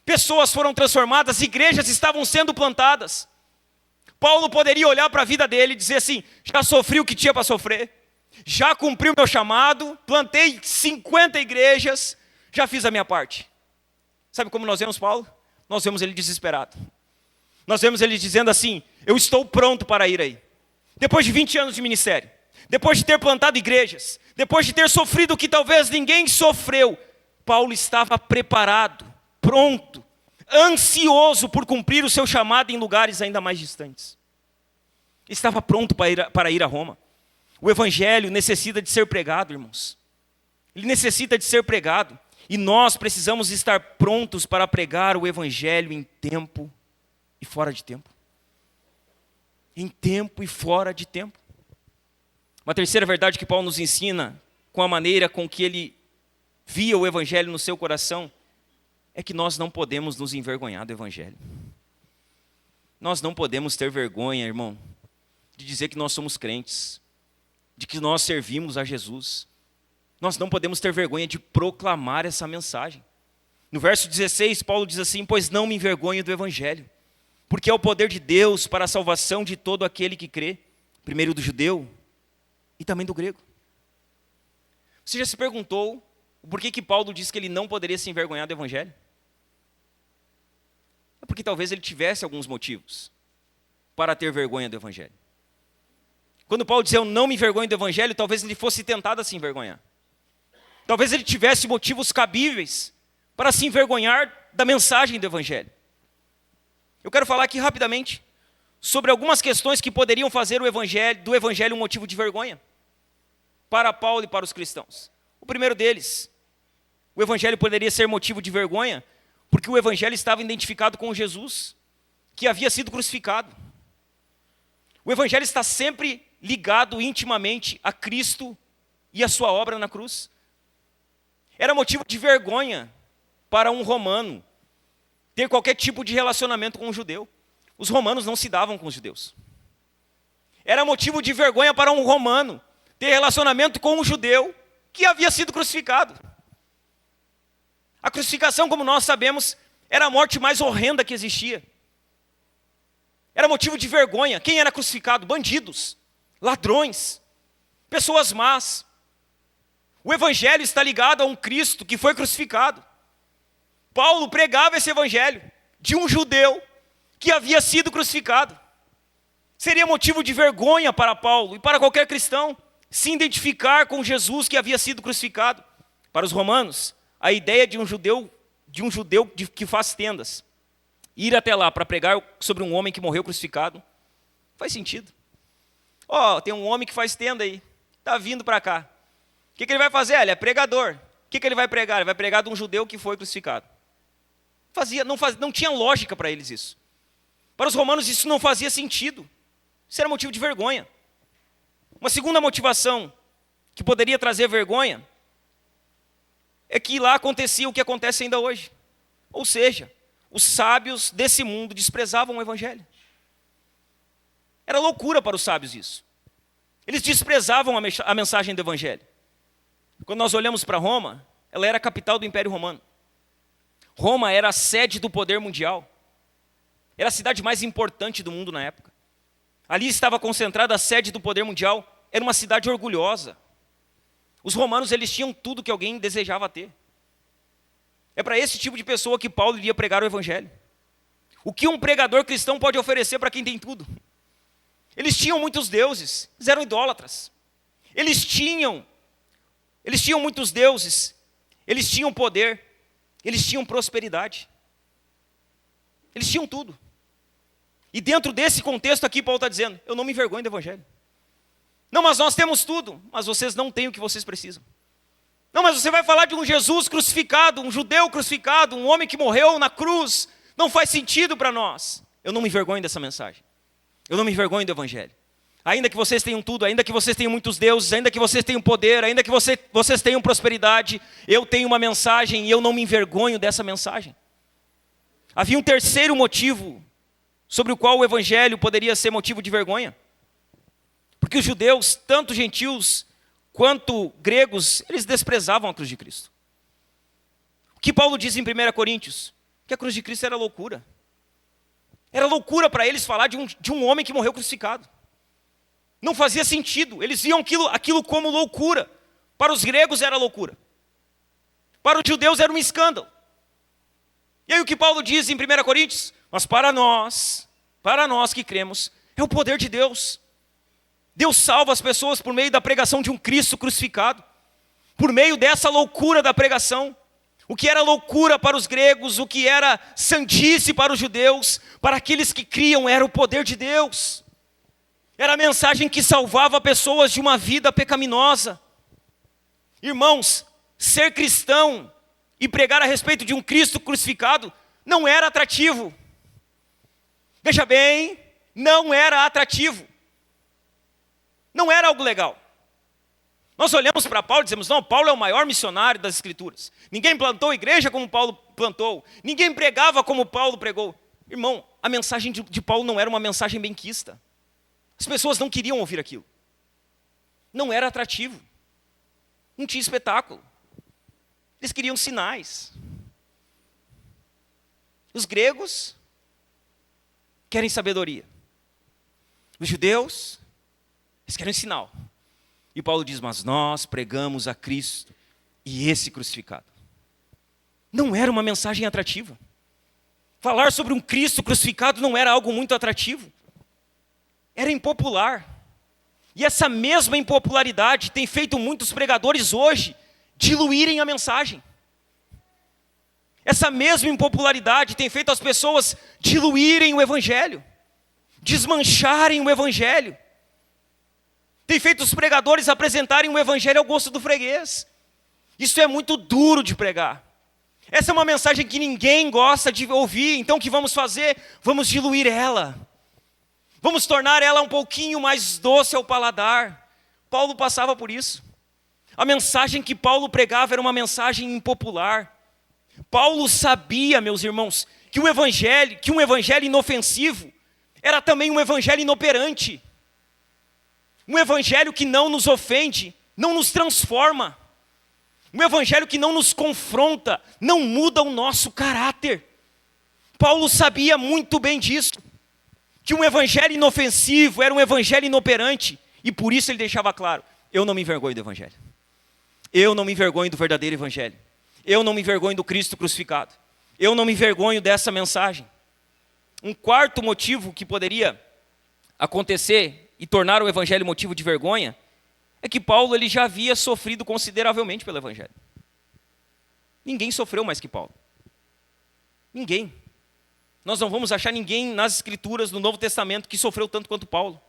Pessoas foram transformadas, igrejas estavam sendo plantadas. Paulo poderia olhar para a vida dele e dizer assim: já sofri o que tinha para sofrer. Já cumpri o meu chamado, plantei 50 igrejas, já fiz a minha parte. Sabe como nós vemos Paulo? Nós vemos ele desesperado. Nós vemos ele dizendo assim: eu estou pronto para ir aí. Depois de 20 anos de ministério, depois de ter plantado igrejas, depois de ter sofrido o que talvez ninguém sofreu, Paulo estava preparado, pronto, ansioso por cumprir o seu chamado em lugares ainda mais distantes. Estava pronto para ir a Roma. O evangelho necessita de ser pregado, irmãos. Ele necessita de ser pregado. E nós precisamos estar prontos para pregar o evangelho em tempo e fora de tempo. Em tempo e fora de tempo. Uma terceira verdade que Paulo nos ensina, com a maneira com que ele via o evangelho no seu coração, é que nós não podemos nos envergonhar do evangelho. Nós não podemos ter vergonha, irmão, de dizer que nós somos crentes, de que nós servimos a Jesus. Nós não podemos ter vergonha de proclamar essa mensagem. No verso 16, Paulo diz assim: pois não me envergonho do evangelho, porque é o poder de Deus para a salvação de todo aquele que crê, primeiro do judeu e também do grego. Você já se perguntou por que Paulo disse que ele não poderia se envergonhar do evangelho? É porque talvez ele tivesse alguns motivos para ter vergonha do evangelho. Quando Paulo diz eu não me envergonho do evangelho, talvez ele fosse tentado a se envergonhar. Talvez ele tivesse motivos cabíveis para se envergonhar da mensagem do evangelho. Eu quero falar aqui rapidamente sobre algumas questões que poderiam fazer do evangelho um motivo de vergonha. para Paulo e para os cristãos. O primeiro deles, o evangelho poderia ser motivo de vergonha, porque o evangelho estava identificado com Jesus, que havia sido crucificado. O evangelho está sempre ligado intimamente a Cristo e a sua obra na cruz. Era motivo de vergonha para um romano ter qualquer tipo de relacionamento com um judeu. Os romanos não se davam com os judeus. Era motivo de vergonha para um romano ter relacionamento com um judeu que havia sido crucificado. A crucificação, como nós sabemos, era a morte mais horrenda que existia. Era motivo de vergonha. Quem era crucificado? Bandidos, ladrões, pessoas más. O evangelho está ligado a um Cristo que foi crucificado. Paulo pregava esse evangelho de um judeu que havia sido crucificado. Seria motivo de vergonha para Paulo e para qualquer cristão se identificar com Jesus que havia sido crucificado. Para os romanos, a ideia de um judeu que faz tendas, ir até lá para pregar sobre um homem que morreu crucificado, faz sentido. Tem um homem que faz tenda aí, está vindo para cá. O que ele vai fazer? Ele é pregador. O que ele vai pregar? Ele vai pregar de um judeu que foi crucificado. Não tinha lógica para eles isso. Para os romanos isso não fazia sentido. Isso era motivo de vergonha. Uma segunda motivação que poderia trazer vergonha é que lá acontecia o que acontece ainda hoje. Ou seja, os sábios desse mundo desprezavam o evangelho. Era loucura para os sábios isso. Eles desprezavam a mensagem do evangelho. Quando nós olhamos para Roma, ela era a capital do Império Romano. Roma era a sede do poder mundial. Era a cidade mais importante do mundo na época. Ali estava concentrada a sede do poder mundial. Era uma cidade orgulhosa. Os romanos, eles tinham tudo que alguém desejava ter. É para esse tipo de pessoa que Paulo iria pregar o evangelho. O que um pregador cristão pode oferecer para quem tem tudo? Eles tinham muitos deuses, eles eram idólatras. Eles tinham muitos deuses, eles tinham poder, eles tinham prosperidade. Eles tinham tudo. E dentro desse contexto aqui, Paulo está dizendo, eu não me envergonho do evangelho. Não, mas nós temos tudo, mas vocês não têm o que vocês precisam. Não, mas você vai falar de um Jesus crucificado, um judeu crucificado, um homem que morreu na cruz. Não faz sentido para nós. Eu não me envergonho dessa mensagem. Eu não me envergonho do evangelho. Ainda que vocês tenham tudo, ainda que vocês tenham muitos deuses, ainda que vocês tenham poder, ainda que vocês tenham prosperidade, eu tenho uma mensagem e eu não me envergonho dessa mensagem. Havia um terceiro motivo sobre o qual o evangelho poderia ser motivo de vergonha. Porque os judeus, tanto gentios quanto gregos, eles desprezavam a cruz de Cristo. O que Paulo diz em 1 Coríntios? Que a cruz de Cristo era loucura. Era loucura para eles falar de um homem que morreu crucificado. Não fazia sentido. Eles viam aquilo como loucura. Para os gregos era loucura. Para os judeus era um escândalo. E aí o que Paulo diz em 1 Coríntios? Mas para nós que cremos, é o poder de Deus. Deus salva as pessoas por meio da pregação de um Cristo crucificado. Por meio dessa loucura da pregação. O que era loucura para os gregos, o que era sandice para os judeus, para aqueles que criam, era o poder de Deus. Era a mensagem que salvava pessoas de uma vida pecaminosa. Irmãos, ser cristão e pregar a respeito de um Cristo crucificado não era atrativo. Veja bem, não era atrativo. Não era algo legal. Nós olhamos para Paulo e dizemos, não, Paulo é o maior missionário das Escrituras. Ninguém plantou igreja como Paulo plantou. Ninguém pregava como Paulo pregou. Irmão, a mensagem de Paulo não era uma mensagem benquista. As pessoas não queriam ouvir aquilo. Não era atrativo. Não tinha espetáculo. Eles queriam sinais. Os gregos querem sabedoria. Os judeus, eles querem sinal. E Paulo diz, mas nós pregamos a Cristo e esse crucificado. Não era uma mensagem atrativa. Falar sobre um Cristo crucificado não era algo muito atrativo. Era impopular. E essa mesma impopularidade tem feito muitos pregadores hoje diluírem a mensagem. Essa mesma impopularidade tem feito as pessoas diluírem o evangelho, desmancharem o evangelho. Tem feito os pregadores apresentarem o evangelho ao gosto do freguês. Isso é muito duro de pregar. Essa é uma mensagem que ninguém gosta de ouvir. Então o que vamos fazer? Vamos diluir ela. Vamos tornar ela um pouquinho mais doce ao paladar. Paulo passava por isso. A mensagem que Paulo pregava era uma mensagem impopular. Paulo sabia, meus irmãos, que um evangelho inofensivo era também um evangelho inoperante. Um evangelho que não nos ofende, não nos transforma. Um evangelho que não nos confronta, não muda o nosso caráter. Paulo sabia muito bem disso. Que um evangelho inofensivo era um evangelho inoperante. E por isso ele deixava claro, eu não me envergonho do evangelho. Eu não me envergonho do verdadeiro evangelho. Eu não me envergonho do Cristo crucificado. Eu não me envergonho dessa mensagem. Um quarto motivo que poderia acontecer e tornar o evangelho motivo de vergonha é que Paulo ele já havia sofrido consideravelmente pelo evangelho. Ninguém sofreu mais que Paulo. Ninguém. Nós não vamos achar ninguém nas escrituras do Novo Testamento que sofreu tanto quanto Paulo.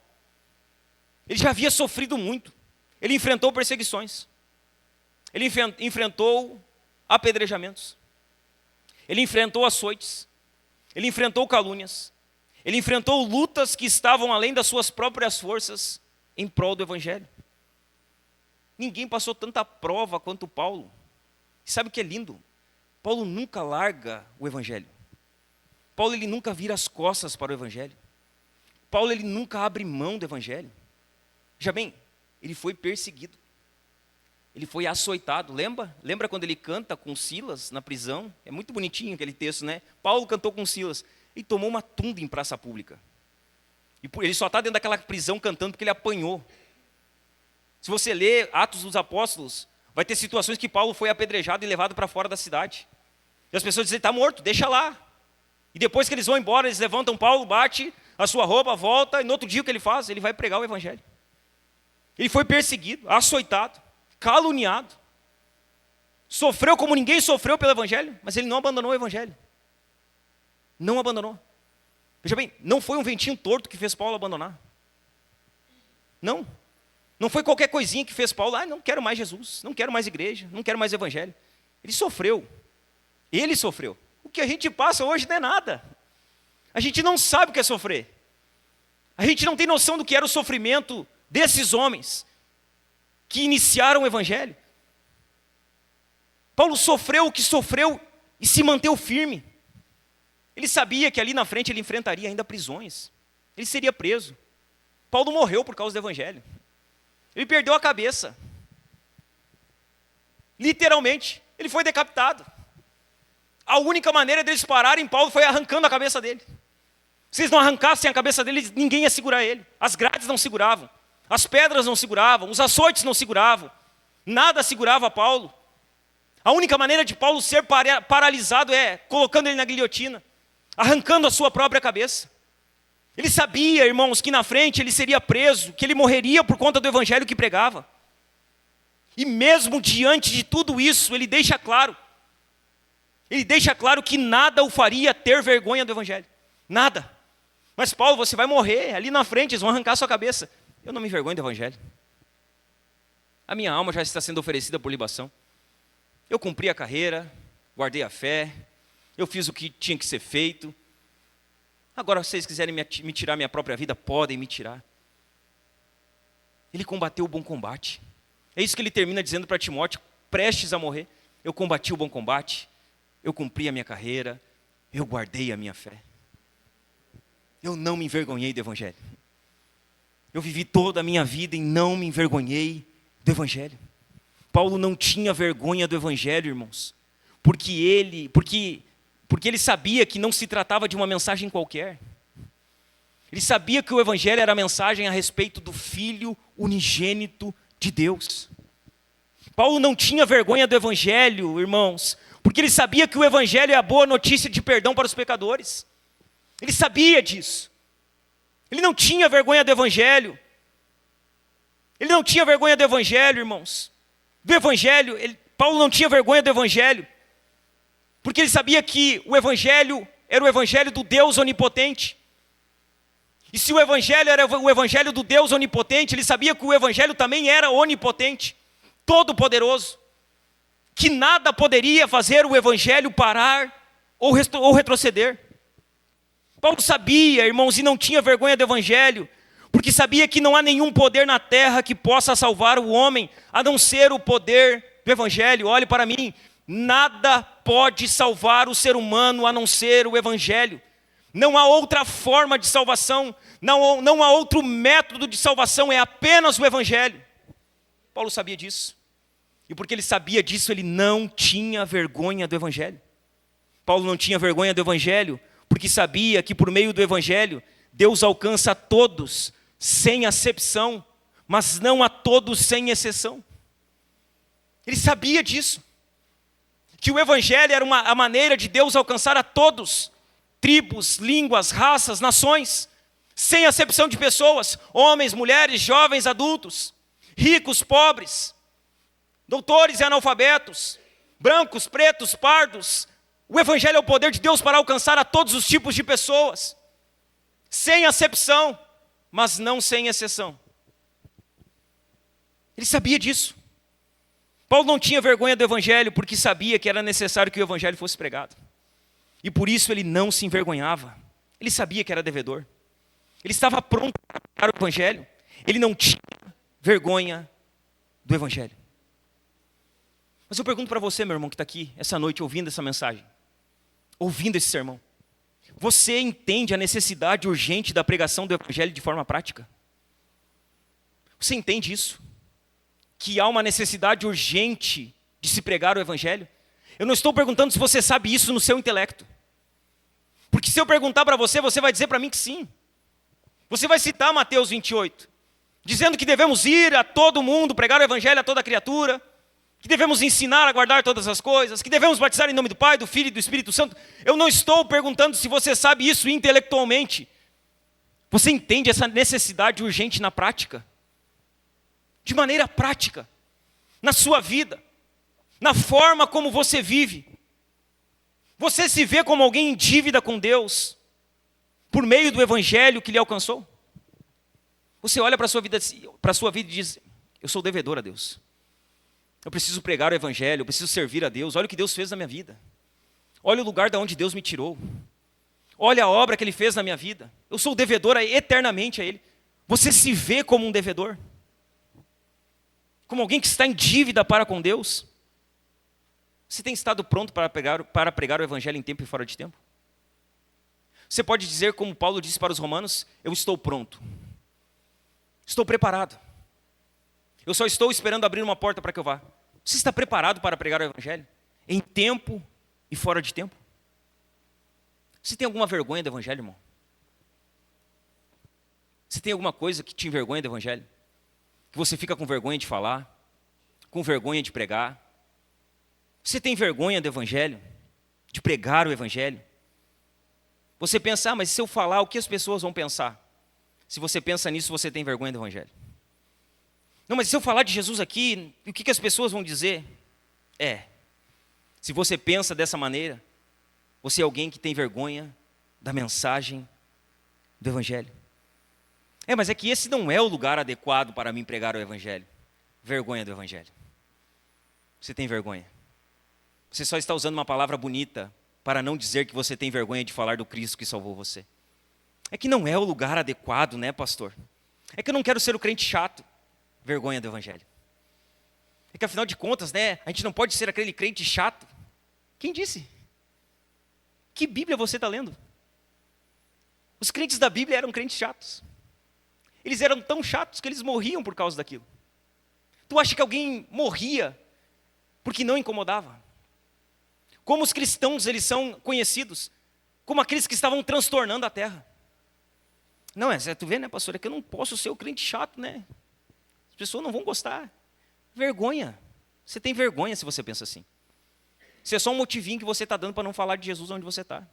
Ele já havia sofrido muito. Ele enfrentou perseguições. Ele enfrentou apedrejamentos. Ele enfrentou açoites. Ele enfrentou calúnias. Ele enfrentou lutas que estavam além das suas próprias forças em prol do evangelho. Ninguém passou tanta prova quanto Paulo. E sabe o que é lindo? Paulo nunca larga o evangelho. Paulo ele nunca vira as costas para o evangelho. Paulo ele nunca abre mão do evangelho. Já bem, ele foi perseguido. Ele foi açoitado, lembra? Lembra quando ele canta com Silas na prisão? É muito bonitinho aquele texto, né? Paulo cantou com Silas e tomou uma tunda em praça pública. E ele só está dentro daquela prisão cantando porque ele apanhou. Se você ler Atos dos Apóstolos, vai ter situações que Paulo foi apedrejado e levado para fora da cidade. E as pessoas dizem, está morto, deixa lá. E depois que eles vão embora, eles levantam Paulo, bate a sua roupa, volta, e no outro dia o que ele faz? Ele vai pregar o evangelho. Ele foi perseguido, açoitado, caluniado. Sofreu como ninguém sofreu pelo evangelho, mas ele não abandonou o evangelho. Não abandonou. Veja bem, não foi um ventinho torto que fez Paulo abandonar. Não. Não foi qualquer coisinha que fez Paulo, não quero mais Jesus, não quero mais igreja, não quero mais evangelho. Ele sofreu. Ele sofreu. O que a gente passa hoje não é nada. A gente não sabe o que é sofrer. A gente não tem noção do que era o sofrimento desses homens que iniciaram o evangelho. Paulo sofreu o que sofreu e se manteve firme. Ele sabia que ali na frente ele enfrentaria ainda prisões. Ele seria preso. Paulo morreu por causa do evangelho. Ele perdeu a cabeça. Literalmente, ele foi decapitado. A única maneira deles pararem Paulo foi arrancando a cabeça dele. Se eles não arrancassem a cabeça dele, ninguém ia segurar ele. As grades não seguravam. As pedras não seguravam. Os açoites não seguravam. Nada segurava Paulo. A única maneira de Paulo ser paralisado é colocando ele na guilhotina. Arrancando a sua própria cabeça. Ele sabia, irmãos, que na frente ele seria preso, que ele morreria por conta do evangelho que pregava. E mesmo diante de tudo isso, ele deixa claro que nada o faria ter vergonha do evangelho. Nada. Mas Paulo, você vai morrer, ali na frente eles vão arrancar a sua cabeça. Eu não me envergonho do evangelho. A minha alma já está sendo oferecida por libação. Eu cumpri a carreira, guardei a fé, eu fiz o que tinha que ser feito. Agora, se vocês quiserem me tirar minha própria vida, podem me tirar. Ele combateu o bom combate. É isso que ele termina dizendo para Timóteo, prestes a morrer. Eu combati o bom combate, eu cumpri a minha carreira, eu guardei a minha fé. Eu não me envergonhei do evangelho. Eu vivi toda a minha vida e não me envergonhei do evangelho. Paulo não tinha vergonha do evangelho, irmãos, porque ele sabia que não se tratava de uma mensagem qualquer. Ele sabia que o evangelho era a mensagem a respeito do Filho unigênito de Deus. Paulo não tinha vergonha do evangelho, irmãos, porque ele sabia que o evangelho é a boa notícia de perdão para os pecadores. Ele sabia disso. Ele não tinha vergonha do evangelho. Ele não tinha vergonha do evangelho, irmãos. Do evangelho, Paulo não tinha vergonha do evangelho, porque ele sabia que o evangelho era o evangelho do Deus onipotente. E se o evangelho era o evangelho do Deus onipotente, ele sabia que o evangelho também era onipotente, todo-poderoso, que nada poderia fazer o evangelho parar ou retroceder. Paulo sabia, irmãos, e não tinha vergonha do evangelho, porque sabia que não há nenhum poder na terra que possa salvar o homem, a não ser o poder do evangelho. Olhe para mim, nada pode salvar o ser humano a não ser o evangelho. Não há outra forma de salvação, não há outro método de salvação, é apenas o evangelho. Paulo sabia disso. E porque ele sabia disso, ele não tinha vergonha do evangelho. Paulo não tinha vergonha do evangelho, porque sabia que por meio do evangelho, Deus alcança a todos, sem acepção, mas não a todos sem exceção. Ele sabia disso. Que o evangelho era a maneira de Deus alcançar a todos, tribos, línguas, raças, nações, sem acepção de pessoas, homens, mulheres, jovens, adultos, ricos, pobres, doutores e analfabetos, brancos, pretos, pardos. O evangelho é o poder de Deus para alcançar a todos os tipos de pessoas, sem acepção, mas não sem exceção. Ele sabia disso. Paulo não tinha vergonha do evangelho, porque sabia que era necessário que o evangelho fosse pregado. E por isso ele não se envergonhava. Ele sabia que era devedor. Ele estava pronto para pregar o evangelho. Ele não tinha vergonha do evangelho. Mas eu pergunto para você, meu irmão, que está aqui essa noite ouvindo essa mensagem, ouvindo esse sermão, você entende a necessidade urgente da pregação do evangelho de forma prática? Você entende isso? Que há uma necessidade urgente de se pregar o evangelho? Eu não estou perguntando se você sabe isso no seu intelecto. Porque se eu perguntar para você, você vai dizer para mim que sim. Você vai citar Mateus 28, dizendo que devemos ir a todo mundo, pregar o evangelho a toda criatura, que devemos ensinar a guardar todas as coisas, que devemos batizar em nome do Pai, do Filho e do Espírito Santo. Eu não estou perguntando se você sabe isso intelectualmente. Você entende essa necessidade urgente na prática? De maneira prática, na sua vida, na forma como você vive. Você se vê como alguém em dívida com Deus, por meio do evangelho que lhe alcançou? Você olha para a sua vida e diz: eu sou devedor a Deus. Eu preciso pregar o evangelho, eu preciso servir a Deus. Olha o que Deus fez na minha vida. Olha o lugar de onde Deus me tirou. Olha a obra que Ele fez na minha vida. Eu sou devedor eternamente a Ele. Você se vê como um devedor? Como alguém que está em dívida para com Deus? Você tem estado pronto para pregar o evangelho em tempo e fora de tempo? Você pode dizer, como Paulo disse para os romanos: eu estou pronto. Estou preparado. Eu só estou esperando abrir uma porta para que eu vá. Você está preparado para pregar o evangelho? Em tempo e fora de tempo? Você tem alguma vergonha do evangelho, irmão? Você tem alguma coisa que te envergonha do evangelho? Que você fica com vergonha de falar? Com vergonha de pregar? Você tem vergonha do evangelho? De pregar o evangelho? Você pensa: mas se eu falar, o que as pessoas vão pensar? Se você pensa nisso, você tem vergonha do evangelho. Não, mas se eu falar de Jesus aqui, o que as pessoas vão dizer? Se você pensa dessa maneira, você é alguém que tem vergonha da mensagem do evangelho. Mas é que esse não é o lugar adequado para mim pregar o evangelho. Vergonha do evangelho. Você tem vergonha. Você só está usando uma palavra bonita para não dizer que você tem vergonha de falar do Cristo que salvou você. É que não é o lugar adequado, né, pastor? É que eu não quero ser o crente chato. Vergonha do evangelho. É que afinal de contas, né, a gente não pode ser aquele crente chato. Quem disse? Que Bíblia você está lendo? Os crentes da Bíblia eram crentes chatos. Eles eram tão chatos que eles morriam por causa daquilo. Tu acha que alguém morria porque não incomodava? Como os cristãos, eles são conhecidos como aqueles que estavam transtornando a terra. Não, tu vê, né, pastor, é que eu não posso ser o crente chato, né? As pessoas não vão gostar. Vergonha. Você tem vergonha se você pensa assim. Isso é só um motivinho que você está dando para não falar de Jesus onde você está.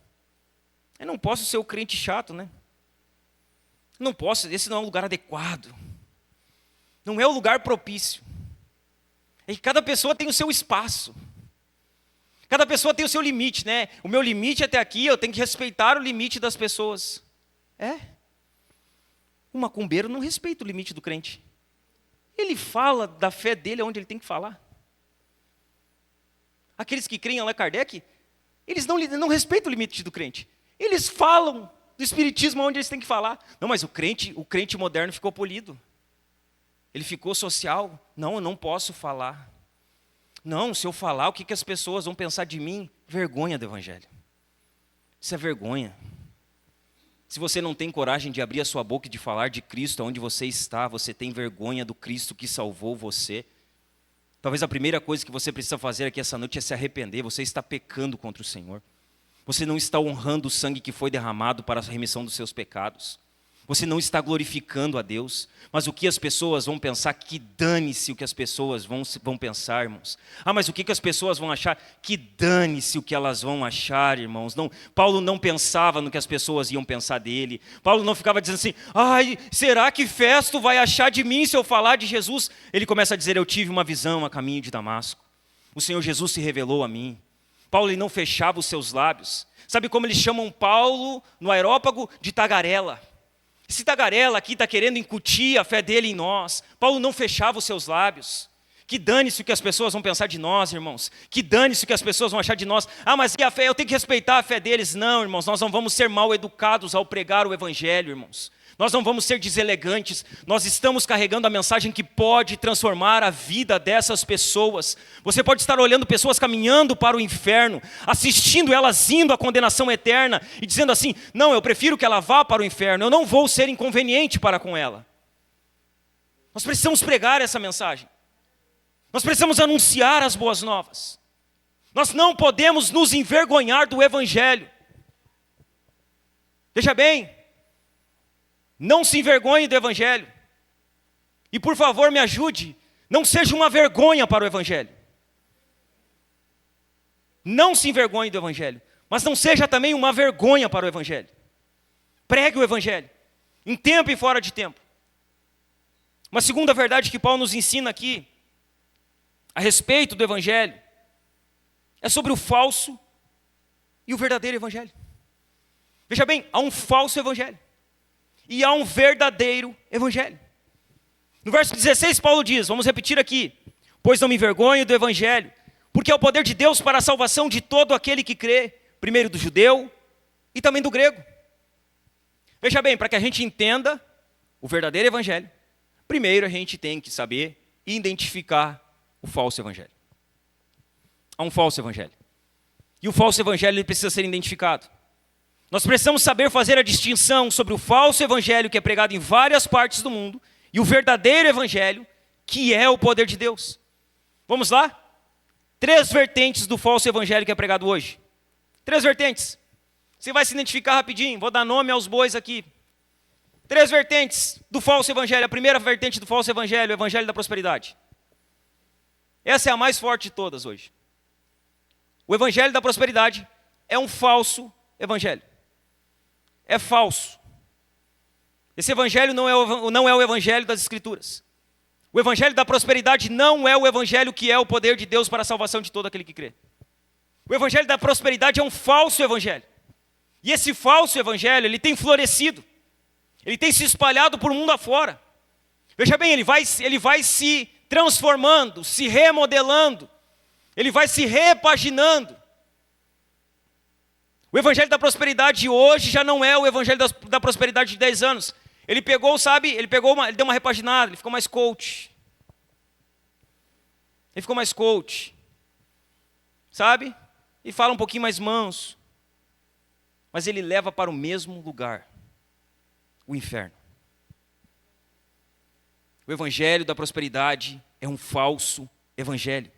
Eu não posso ser o crente chato, né? Não posso, esse não é um lugar adequado. Não é o lugar propício. É que cada pessoa tem o seu espaço. Cada pessoa tem o seu limite, né? O meu limite é até aqui, eu tenho que respeitar o limite das pessoas. O macumbeiro não respeita o limite do crente. Ele fala da fé dele onde ele tem que falar. Aqueles que creem em Allan Kardec, eles não respeitam o limite do crente. Eles falam do espiritismo onde eles têm que falar. Não, mas o crente moderno ficou polido. Ele ficou social. Não, eu não posso falar. Não, se eu falar, o que as pessoas vão pensar de mim? Vergonha do evangelho. Isso é vergonha. Se você não tem coragem de abrir a sua boca e de falar de Cristo onde você está, você tem vergonha do Cristo que salvou você. Talvez a primeira coisa que você precisa fazer aqui essa noite é se arrepender. Você está pecando contra o Senhor. Você não está honrando o sangue que foi derramado para a remissão dos seus pecados. Você não está glorificando a Deus. Mas o que as pessoas vão pensar, que dane-se o que as pessoas vão pensar, irmãos. Ah, mas o que as pessoas vão achar? Que dane-se o que elas vão achar, irmãos. Não, Paulo não pensava no que as pessoas iam pensar dele. Paulo não ficava dizendo assim, ai, será que Festo vai achar de mim se eu falar de Jesus? Ele começa a dizer, eu tive uma visão a caminho de Damasco. O Senhor Jesus se revelou a mim. Paulo ele não fechava os seus lábios. Sabe como eles chamam Paulo no Areópago? De tagarela. Esse tagarela aqui está querendo incutir a fé dele em nós. Paulo não fechava os seus lábios. Que dane-se o que as pessoas vão pensar de nós, irmãos. Que dane-se o que as pessoas vão achar de nós. Ah, mas e a fé? Eu tenho que respeitar a fé deles. Não, irmãos, nós não vamos ser mal educados ao pregar o evangelho, irmãos. Nós não vamos ser deselegantes. Nós estamos carregando a mensagem que pode transformar a vida dessas pessoas. Você pode estar olhando pessoas caminhando para o inferno, assistindo elas indo à condenação eterna e dizendo assim, não, eu prefiro que ela vá para o inferno, eu não vou ser inconveniente para com ela. Nós precisamos pregar essa mensagem. Nós precisamos anunciar as boas novas. Nós não podemos nos envergonhar do evangelho. Veja bem, não se envergonhe do evangelho. E por favor me ajude, não seja uma vergonha para o evangelho. Não se envergonhe do evangelho, mas não seja também uma vergonha para o evangelho. Pregue o evangelho, em tempo e fora de tempo. Uma segunda verdade que Paulo nos ensina aqui, a respeito do evangelho, é sobre o falso e o verdadeiro evangelho. Veja bem, há um falso evangelho e há um verdadeiro evangelho. No verso 16 Paulo diz, vamos repetir aqui, pois não me envergonho do evangelho, porque é o poder de Deus para a salvação de todo aquele que crê, primeiro do judeu e também do grego. Veja bem, para que a gente entenda o verdadeiro evangelho, primeiro a gente tem que saber identificar o falso evangelho. Há um falso evangelho. E o falso evangelho ele precisa ser identificado. Nós precisamos saber fazer a distinção sobre o falso evangelho que é pregado em várias partes do mundo e o verdadeiro evangelho que é o poder de Deus. Vamos lá? 3 vertentes do falso evangelho que é pregado hoje. 3 vertentes. Você vai se identificar rapidinho, vou dar nome aos bois aqui. 3 vertentes do falso evangelho. A primeira vertente do falso evangelho, o evangelho da prosperidade. Essa é a mais forte de todas hoje. O evangelho da prosperidade é um falso evangelho. É falso. Esse evangelho não é o evangelho das Escrituras. O evangelho da prosperidade não é o evangelho que é o poder de Deus para a salvação de todo aquele que crê. O evangelho da prosperidade é um falso evangelho. E esse falso evangelho, ele tem florescido. Ele tem se espalhado por mundo afora. Veja bem, ele vai se transformando, se remodelando. Ele vai se repaginando. O evangelho da prosperidade hoje já não é o evangelho da prosperidade de 10 anos. Ele pegou, ele deu uma repaginada, ele ficou mais coach. Ele ficou mais coach. Sabe? E fala um pouquinho mais manso. Mas ele leva para o mesmo lugar. O inferno. O evangelho da prosperidade é um falso evangelho.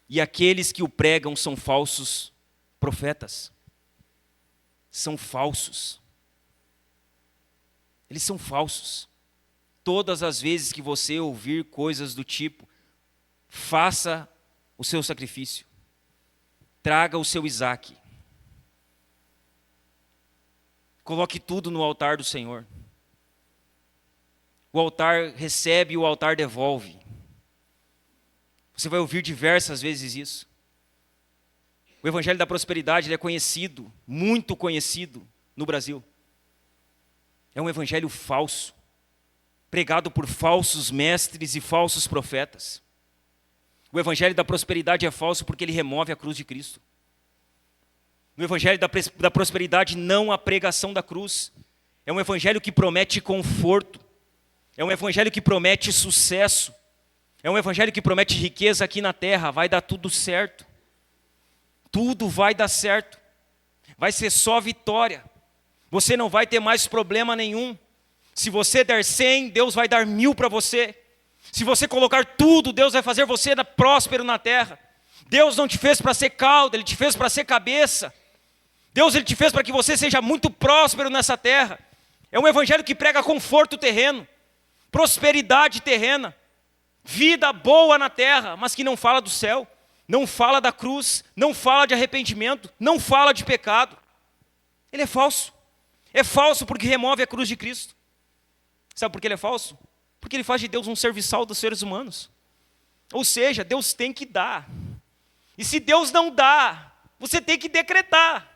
E aqueles que o pregam são falsos profetas. São falsos. Eles são falsos. Todas as vezes que você ouvir coisas do tipo, faça o seu sacrifício. Traga o seu Isaque. Coloque tudo no altar do Senhor. O altar recebe e o altar devolve. Você vai ouvir diversas vezes isso. O evangelho da prosperidade ele é conhecido, muito conhecido no Brasil. É um evangelho falso, pregado por falsos mestres e falsos profetas. O evangelho da prosperidade é falso porque ele remove a cruz de Cristo. No evangelho da prosperidade, não a pregação da cruz. É um evangelho que promete conforto. É um evangelho que promete sucesso. É um evangelho que promete riqueza aqui na terra. Vai dar tudo certo. Tudo vai dar certo. Vai ser só vitória. Você não vai ter mais problema nenhum. Se você der 100, Deus vai dar 1000 para você. Se você colocar tudo, Deus vai fazer você próspero na terra. Deus não te fez para ser cauda, Ele te fez para ser cabeça. Deus, Ele te fez para que você seja muito próspero nessa terra. É um evangelho que prega conforto terreno, prosperidade terrena, vida boa na terra, mas que não fala do céu, não fala da cruz, não fala de arrependimento, não fala de pecado. Ele é falso. É falso porque remove a cruz de Cristo. Sabe por que ele é falso? Porque ele faz de Deus um serviçal dos seres humanos. Ou seja, Deus tem que dar. E se Deus não dá, você tem que decretar.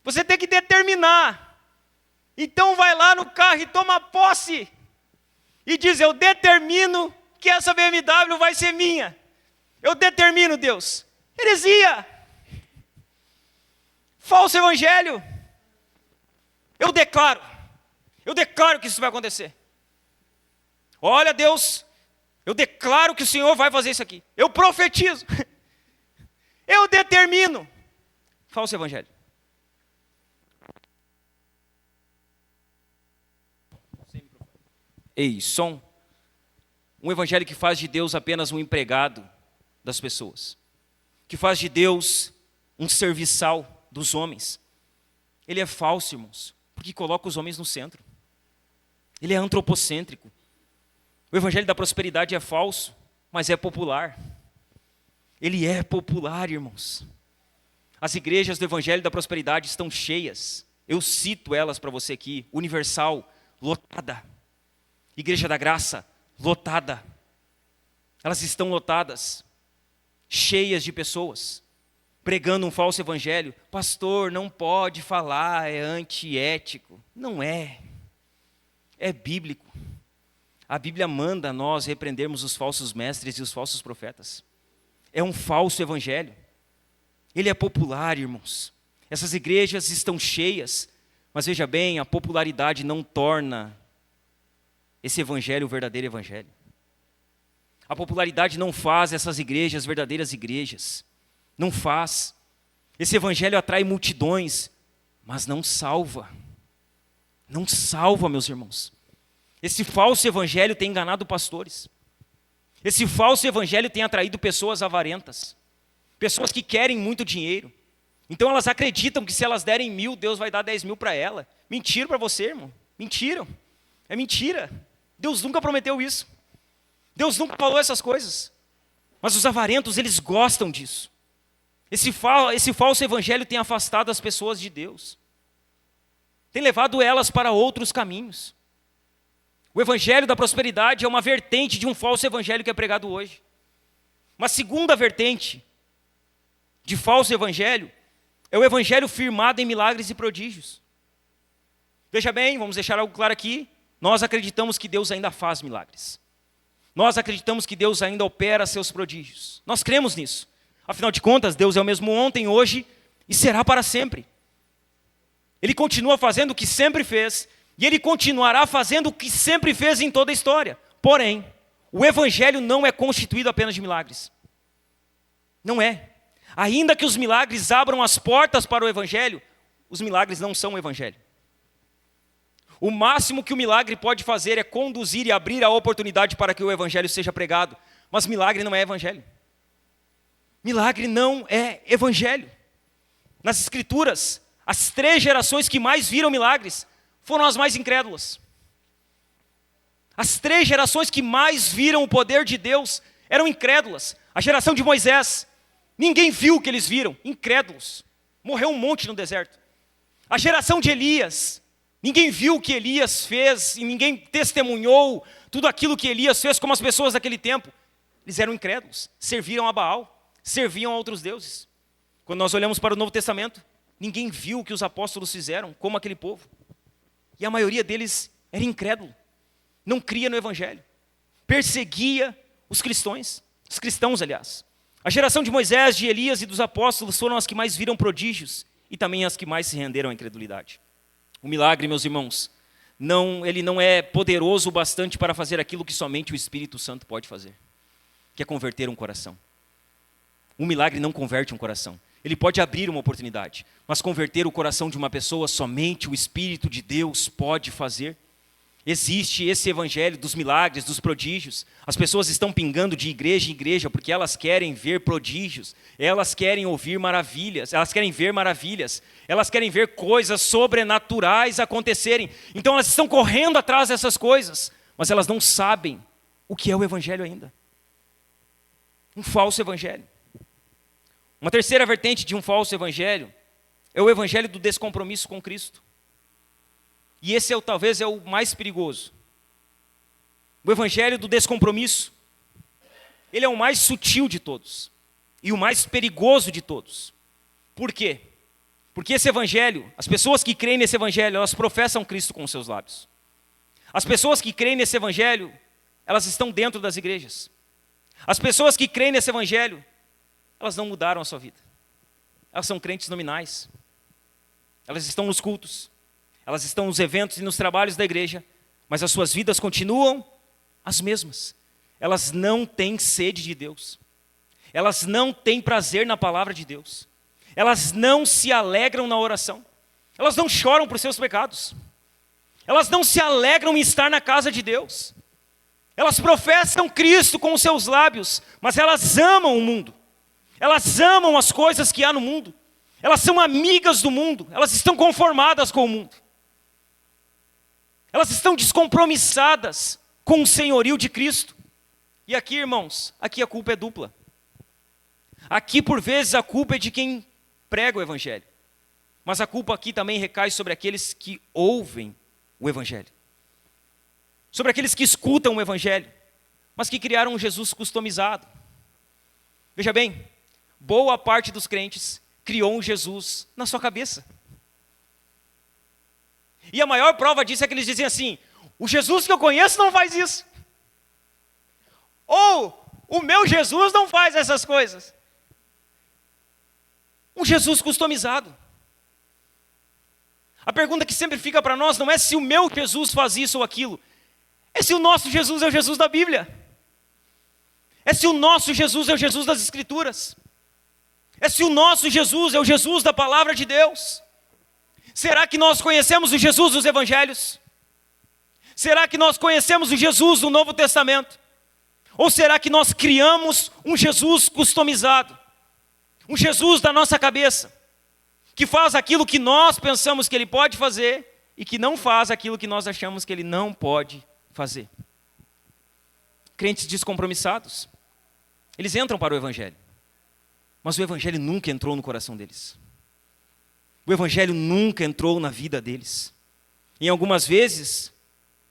Você tem que determinar. Então vai lá no carro e toma posse. E diz, eu determino que essa BMW vai ser minha. Eu determino, Deus. Heresia. Falso evangelho. Eu declaro que isso vai acontecer. Olha, Deus, eu declaro que o Senhor vai fazer isso aqui. Eu profetizo. Eu determino. Falso evangelho. Ei, som. Um evangelho que faz de Deus apenas um empregado das pessoas. Que faz de Deus um serviçal dos homens. Ele é falso, irmãos, porque coloca os homens no centro. Ele é antropocêntrico. O evangelho da prosperidade é falso, mas é popular. Ele é popular, irmãos. As igrejas do evangelho da prosperidade estão cheias. Eu cito elas para você aqui. Universal, lotada. Igreja da Graça, lotada. Elas estão lotadas, cheias de pessoas, pregando um falso evangelho. Pastor, não pode falar, é antiético. Não é. É bíblico. A Bíblia manda nós repreendermos os falsos mestres e os falsos profetas. É um falso evangelho. Ele é popular, irmãos. Essas igrejas estão cheias, mas veja bem, a popularidade não torna esse evangelho o verdadeiro evangelho. A popularidade não faz essas igrejas verdadeiras igrejas. Não faz. Esse evangelho atrai multidões, mas não salva. Não salva, meus irmãos. Esse falso evangelho tem enganado pastores. Esse falso evangelho tem atraído pessoas avarentas. Pessoas que querem muito dinheiro. Então elas acreditam que se elas derem 1000, Deus vai dar 10.000 para ela. Mentira para você, irmão. Mentiram. É mentira. Deus nunca prometeu isso. Deus nunca falou essas coisas. Mas os avarentos, eles gostam disso. Esse falso evangelho tem afastado as pessoas de Deus. Tem levado elas para outros caminhos. O evangelho da prosperidade é uma vertente de um falso evangelho que é pregado hoje. Uma segunda vertente de falso evangelho é o evangelho firmado em milagres e prodígios. Veja bem, vamos deixar algo claro aqui. Nós acreditamos que Deus ainda faz milagres. Nós acreditamos que Deus ainda opera seus prodígios. Nós cremos nisso. Afinal de contas, Deus é o mesmo ontem, hoje e será para sempre. Ele continua fazendo o que sempre fez e Ele continuará fazendo o que sempre fez em toda a história. Porém, o evangelho não é constituído apenas de milagres. Não é. Ainda que os milagres abram as portas para o evangelho, os milagres não são o evangelho. O máximo que o milagre pode fazer é conduzir e abrir a oportunidade para que o evangelho seja pregado. Mas milagre não é evangelho. Milagre não é evangelho. Nas escrituras, as 3 gerações que mais viram milagres foram as mais incrédulas. As 3 gerações que mais viram o poder de Deus eram incrédulas. A geração de Moisés, ninguém viu o que eles viram, incrédulos. Morreu um monte no deserto. A geração de Elias, ninguém viu o que Elias fez e ninguém testemunhou tudo aquilo que Elias fez como as pessoas daquele tempo. Eles eram incrédulos, serviram a Baal, serviam a outros deuses. Quando nós olhamos para o Novo Testamento, ninguém viu o que os apóstolos fizeram, como aquele povo. E a maioria deles era incrédulo, não cria no evangelho, perseguia os cristãos, aliás. A geração de Moisés, de Elias e dos apóstolos foram as que mais viram prodígios e também as que mais se renderam à incredulidade. O milagre, meus irmãos, ele não é poderoso o bastante para fazer aquilo que somente o Espírito Santo pode fazer, que é converter um coração. Um milagre não converte um coração. Ele pode abrir uma oportunidade, mas converter o coração de uma pessoa somente o Espírito de Deus pode fazer. Existe esse evangelho dos milagres, dos prodígios. As pessoas estão pingando de igreja em igreja porque elas querem ver prodígios, elas querem ouvir maravilhas, elas querem ver maravilhas, elas querem ver coisas sobrenaturais acontecerem. Então elas estão correndo atrás dessas coisas, mas elas não sabem o que é o evangelho ainda. Um falso evangelho. Uma terceira vertente de um falso evangelho é o evangelho do descompromisso com Cristo. E esse talvez é o mais perigoso. O evangelho do descompromisso, ele é o mais sutil de todos e o mais perigoso de todos. Por quê? Porque esse evangelho, as pessoas que creem nesse evangelho, elas professam Cristo com os seus lábios. As pessoas que creem nesse evangelho, elas estão dentro das igrejas. As pessoas que creem nesse evangelho, elas não mudaram a sua vida. Elas são crentes nominais. Elas estão nos cultos. Elas estão nos eventos e nos trabalhos da igreja, mas as suas vidas continuam as mesmas. Elas não têm sede de Deus. Elas não têm prazer na palavra de Deus. Elas não se alegram na oração. Elas não choram por seus pecados. Elas não se alegram em estar na casa de Deus. Elas professam Cristo com os seus lábios, mas elas amam o mundo. Elas amam as coisas que há no mundo. Elas são amigas do mundo. Elas estão conformadas com o mundo. Elas estão descompromissadas com o senhorio de Cristo. E aqui, irmãos, aqui a culpa é dupla. Aqui, por vezes, a culpa é de quem prega o evangelho. Mas a culpa aqui também recai sobre aqueles que ouvem o evangelho. Sobre aqueles que escutam o evangelho, mas que criaram um Jesus customizado. Veja bem, boa parte dos crentes criou um Jesus na sua cabeça. E a maior prova disso é que eles dizem assim: o Jesus que eu conheço não faz isso. Ou, o meu Jesus não faz essas coisas. Um Jesus customizado. A pergunta que sempre fica para nós não é se o meu Jesus faz isso ou aquilo. É se o nosso Jesus é o Jesus da Bíblia. É se o nosso Jesus é o Jesus das Escrituras. É se o nosso Jesus é o Jesus da Palavra de Deus. Será que nós conhecemos o Jesus dos Evangelhos? Será que nós conhecemos o Jesus do Novo Testamento? Ou será que nós criamos um Jesus customizado? Um Jesus da nossa cabeça, que faz aquilo que nós pensamos que ele pode fazer e que não faz aquilo que nós achamos que ele não pode fazer. Crentes descompromissados, eles entram para o Evangelho, mas o Evangelho nunca entrou no coração deles. O Evangelho nunca entrou na vida deles. Em algumas vezes,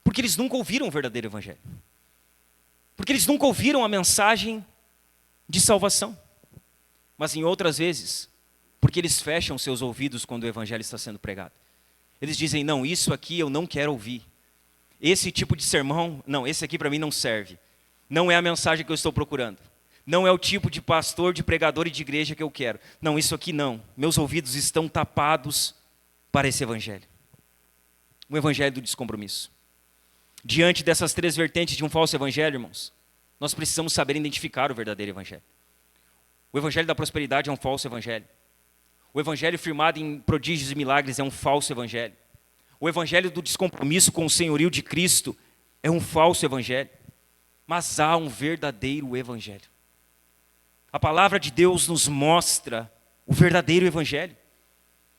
porque eles nunca ouviram o verdadeiro Evangelho. Porque eles nunca ouviram a mensagem de salvação. Mas em outras vezes, porque eles fecham seus ouvidos quando o Evangelho está sendo pregado. Eles dizem: não, isso aqui eu não quero ouvir. Esse tipo de sermão, não, esse aqui para mim não serve. Não é a mensagem que eu estou procurando. Não é o tipo de pastor, de pregador e de igreja que eu quero. Não, isso aqui não. Meus ouvidos estão tapados para esse evangelho. O evangelho do descompromisso. Diante dessas três vertentes de um falso evangelho, irmãos, nós precisamos saber identificar o verdadeiro evangelho. O evangelho da prosperidade é um falso evangelho. O evangelho firmado em prodígios e milagres é um falso evangelho. O evangelho do descompromisso com o senhorio de Cristo é um falso evangelho. Mas há um verdadeiro evangelho. A palavra de Deus nos mostra o verdadeiro evangelho.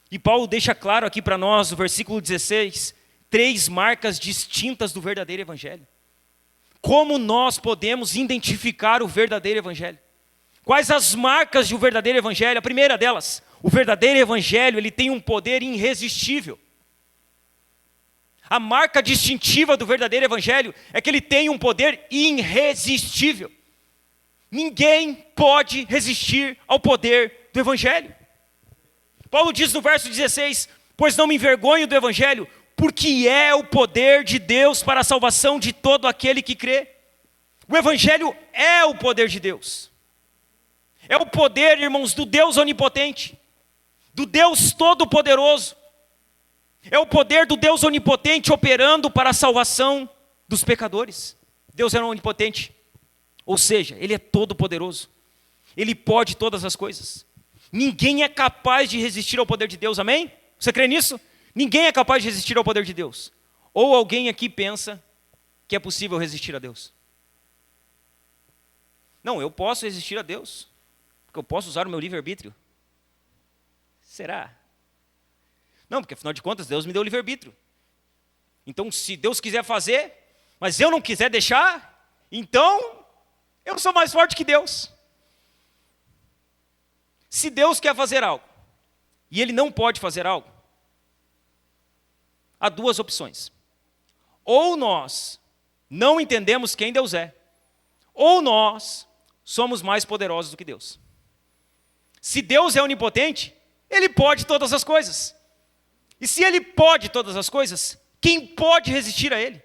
E Paulo deixa claro aqui para nós, no versículo 16, 3 marcas distintas do verdadeiro evangelho. Como nós podemos identificar o verdadeiro evangelho? Quais as marcas do verdadeiro evangelho? A primeira delas, o verdadeiro evangelho, ele tem um poder irresistível. A marca distintiva do verdadeiro evangelho é que ele tem um poder irresistível. Ninguém pode resistir ao poder do evangelho. Paulo diz no verso 16: pois não me envergonho do evangelho, porque é o poder de Deus para a salvação de todo aquele que crê. O Evangelho é o poder de Deus. É o poder, irmãos, do Deus onipotente, do Deus todo-poderoso. É o poder do Deus onipotente operando para a salvação dos pecadores. Deus é onipotente, ou seja, Ele é todo-poderoso. Ele pode todas as coisas. Ninguém é capaz de resistir ao poder de Deus, amém? Você crê nisso? Ninguém é capaz de resistir ao poder de Deus. Ou alguém aqui pensa que é possível resistir a Deus? Não, eu posso resistir a Deus, porque eu posso usar o meu livre-arbítrio. Será? Não, porque afinal de contas Deus me deu livre-arbítrio. Então se Deus quiser fazer, mas eu não quiser deixar, então eu sou mais forte que Deus. Se Deus quer fazer algo, e Ele não pode fazer algo, há duas opções. Ou nós não entendemos quem Deus é, ou nós somos mais poderosos do que Deus. Se Deus é onipotente, Ele pode todas as coisas. E se Ele pode todas as coisas, quem pode resistir a Ele?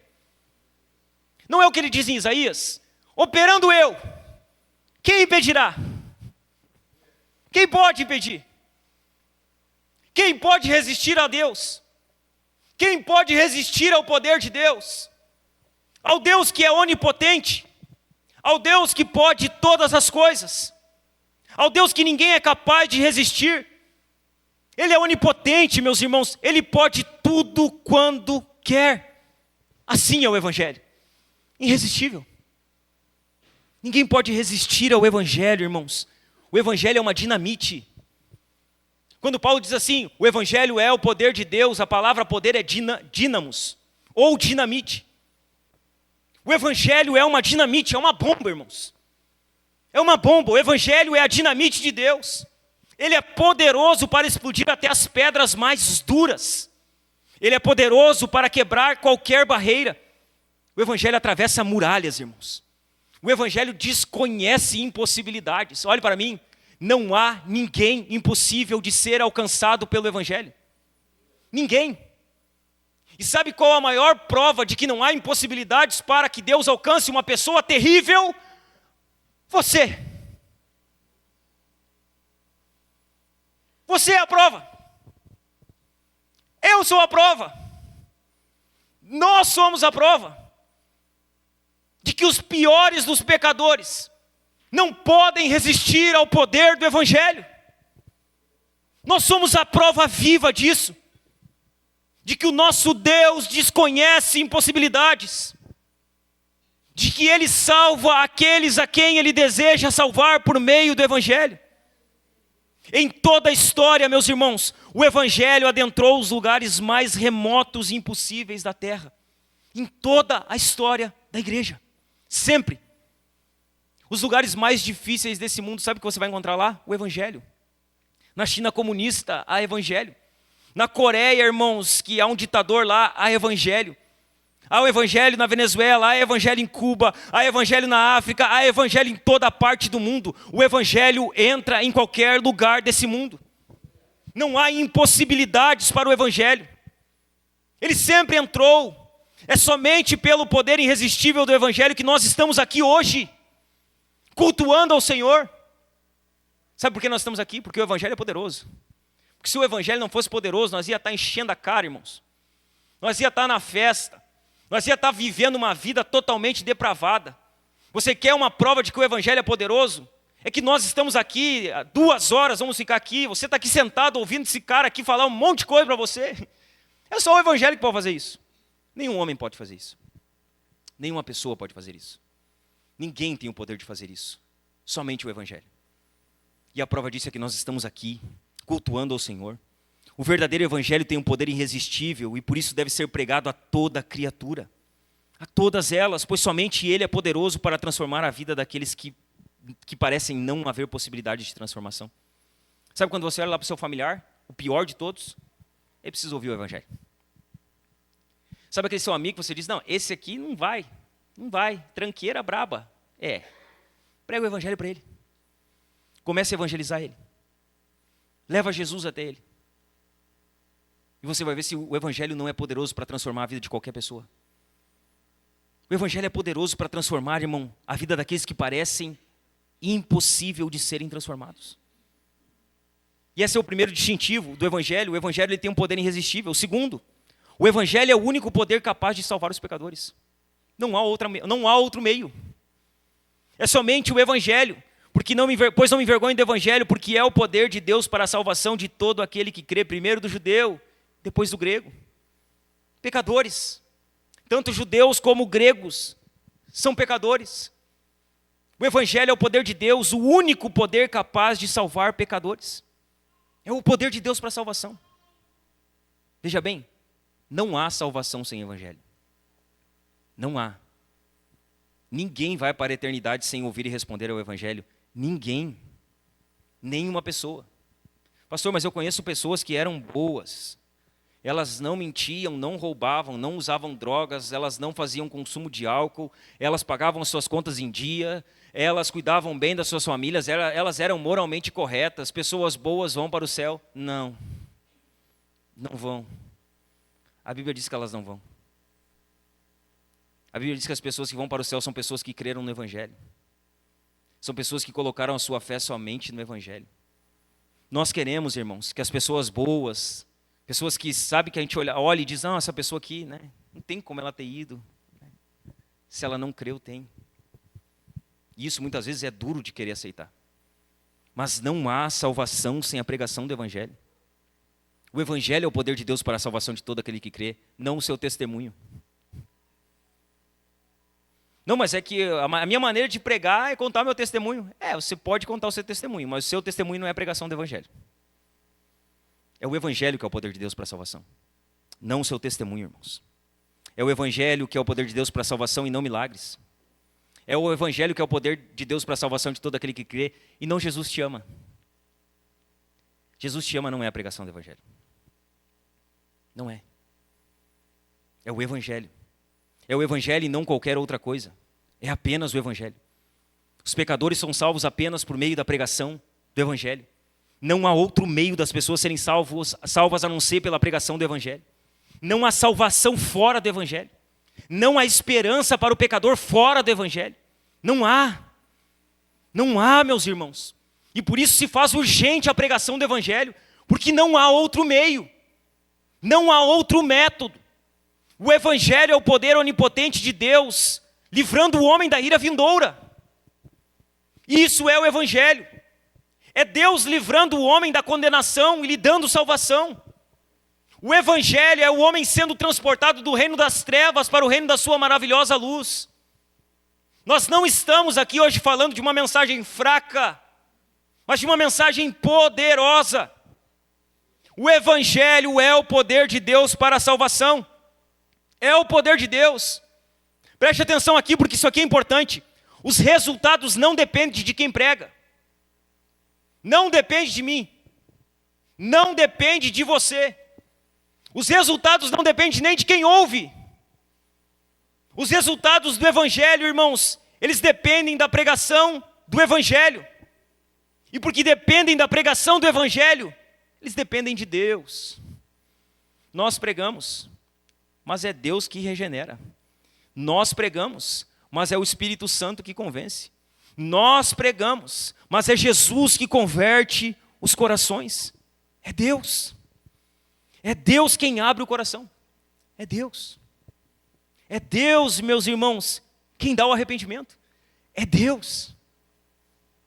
Não é o que Ele diz em Isaías? Operando eu, quem impedirá? Quem pode impedir? Quem pode resistir a Deus? Quem pode resistir ao poder de Deus? Ao Deus que é onipotente, ao Deus que pode todas as coisas, ao Deus que ninguém é capaz de resistir. Ele é onipotente, meus irmãos, Ele pode tudo quando quer. Assim é o Evangelho, irresistível. Ninguém pode resistir ao Evangelho, irmãos. O Evangelho é uma dinamite. Quando Paulo diz assim, o Evangelho é o poder de Deus, a palavra poder é dínamos, ou dinamite. O Evangelho é uma dinamite, é uma bomba, irmãos. É uma bomba, o Evangelho é a dinamite de Deus. Ele é poderoso para explodir até as pedras mais duras. Ele é poderoso para quebrar qualquer barreira. O Evangelho atravessa muralhas, irmãos. O Evangelho desconhece impossibilidades. Olhe para mim, não há ninguém impossível de ser alcançado pelo Evangelho. Ninguém. E sabe qual a maior prova de que não há impossibilidades para que Deus alcance uma pessoa terrível? Você. Você é a prova. Eu sou a prova. Nós somos a prova de que os piores dos pecadores não podem resistir ao poder do Evangelho. Nós somos a prova viva disso, de que o nosso Deus desconhece impossibilidades, de que Ele salva aqueles a quem Ele deseja salvar por meio do Evangelho. Em toda a história, meus irmãos, o Evangelho adentrou os lugares mais remotos e impossíveis da terra. Em toda a história da igreja. Sempre. Os lugares mais difíceis desse mundo, sabe o que você vai encontrar lá? O Evangelho. Na China comunista, há Evangelho. Na Coreia, irmãos, que há um ditador lá, há Evangelho. Há o Evangelho na Venezuela, há Evangelho em Cuba, há Evangelho na África, há Evangelho em toda parte do mundo. O Evangelho entra em qualquer lugar desse mundo. Não há impossibilidades para o Evangelho. Ele sempre entrou. É somente pelo poder irresistível do Evangelho que nós estamos aqui hoje, cultuando ao Senhor. Sabe por que nós estamos aqui? Porque o Evangelho é poderoso. Porque se o Evangelho não fosse poderoso, nós ia estar enchendo a cara, irmãos. Nós ia estar na festa. Nós ia estar vivendo uma vida totalmente depravada. Você quer uma prova de que o Evangelho é poderoso? É que nós estamos aqui, 2 horas, vamos ficar aqui. Você está aqui sentado ouvindo esse cara aqui falar um monte de coisa para você. É só o Evangelho que pode fazer isso. Nenhum homem pode fazer isso. Nenhuma pessoa pode fazer isso. Ninguém tem o poder de fazer isso. Somente o Evangelho. E a prova disso é que nós estamos aqui, cultuando ao Senhor. O verdadeiro Evangelho tem um poder irresistível e por isso deve ser pregado a toda criatura. A todas elas, pois somente Ele é poderoso para transformar a vida daqueles que parecem não haver possibilidade de transformação. Sabe quando você olha lá para o seu familiar, o pior de todos? Ele precisa ouvir o Evangelho. Sabe aquele seu amigo que você diz, não, esse aqui não vai, tranqueira braba. Prega o Evangelho para ele. Comece a evangelizar ele. Leva Jesus até ele. E você vai ver se o Evangelho não é poderoso para transformar a vida de qualquer pessoa. O Evangelho é poderoso para transformar, irmão, a vida daqueles que parecem impossível de serem transformados. E esse é o primeiro distintivo do Evangelho. O Evangelho ele tem um poder irresistível. O segundo, o Evangelho é o único poder capaz de salvar os pecadores. Não há outro meio. É somente o Evangelho. Pois não me envergonho do Evangelho, porque é o poder de Deus para a salvação de todo aquele que crê, primeiro do judeu, depois do grego. Pecadores, tanto judeus como gregos, são pecadores. O Evangelho é o poder de Deus, o único poder capaz de salvar pecadores. É o poder de Deus para a salvação. Veja bem, não há salvação sem Evangelho. Não há. Ninguém vai para a eternidade sem ouvir e responder ao Evangelho. Ninguém. Nenhuma pessoa. Pastor, mas eu conheço pessoas que eram boas. Elas não mentiam, não roubavam, não usavam drogas, elas não faziam consumo de álcool, elas pagavam as suas contas em dia, elas cuidavam bem das suas famílias, elas eram moralmente corretas, pessoas boas vão para o céu. Não. Não vão. A Bíblia diz que elas não vão. A Bíblia diz que as pessoas que vão para o céu são pessoas que creram no Evangelho. São pessoas que colocaram a sua fé somente no Evangelho. Nós queremos, irmãos, que as pessoas boas, pessoas que sabem que a gente olha e diz, não, essa pessoa aqui, né, não tem como ela ter ido. Se ela não creu, tem. E isso muitas vezes é duro de querer aceitar. Mas não há salvação sem a pregação do Evangelho. O Evangelho é o poder de Deus para a salvação de todo aquele que crê, não o seu testemunho. Não, mas é que a minha maneira de pregar é contar o meu testemunho. Você pode contar o seu testemunho, mas o seu testemunho não é a pregação do Evangelho. É o Evangelho que é o poder de Deus para a salvação, não o seu testemunho, irmãos. É o Evangelho que é o poder de Deus para a salvação e não milagres. É o Evangelho que é o poder de Deus para a salvação de todo aquele que crê e não Jesus te ama. Jesus te ama não é a pregação do Evangelho. Não é. É o Evangelho. É o Evangelho e não qualquer outra coisa. É apenas o Evangelho. Os pecadores são salvos apenas por meio da pregação do Evangelho. Não há outro meio das pessoas serem salvas a não ser pela pregação do Evangelho. Não há salvação fora do Evangelho. Não há esperança para o pecador fora do Evangelho. Não há. Não há, meus irmãos. E por isso se faz urgente a pregação do Evangelho, porque não há outro meio. Não há outro método. O Evangelho é o poder onipotente de Deus, livrando o homem da ira vindoura. Isso é o Evangelho. É Deus livrando o homem da condenação e lhe dando salvação. O Evangelho é o homem sendo transportado do reino das trevas para o reino da sua maravilhosa luz. Nós não estamos aqui hoje falando de uma mensagem fraca, mas de uma mensagem poderosa. O Evangelho é o poder de Deus para a salvação. É o poder de Deus. Preste atenção aqui, porque isso aqui é importante. Os resultados não dependem de quem prega. Não depende de mim. Não depende de você. Os resultados não dependem nem de quem ouve. Os resultados do Evangelho, irmãos, eles dependem da pregação do Evangelho. E porque dependem da pregação do Evangelho, eles dependem de Deus. Nós pregamos, mas é Deus que regenera. Nós pregamos, mas é o Espírito Santo que convence. Nós pregamos, mas é Jesus que converte os corações. É Deus. É Deus quem abre o coração. É Deus. É Deus, meus irmãos, quem dá o arrependimento. É Deus.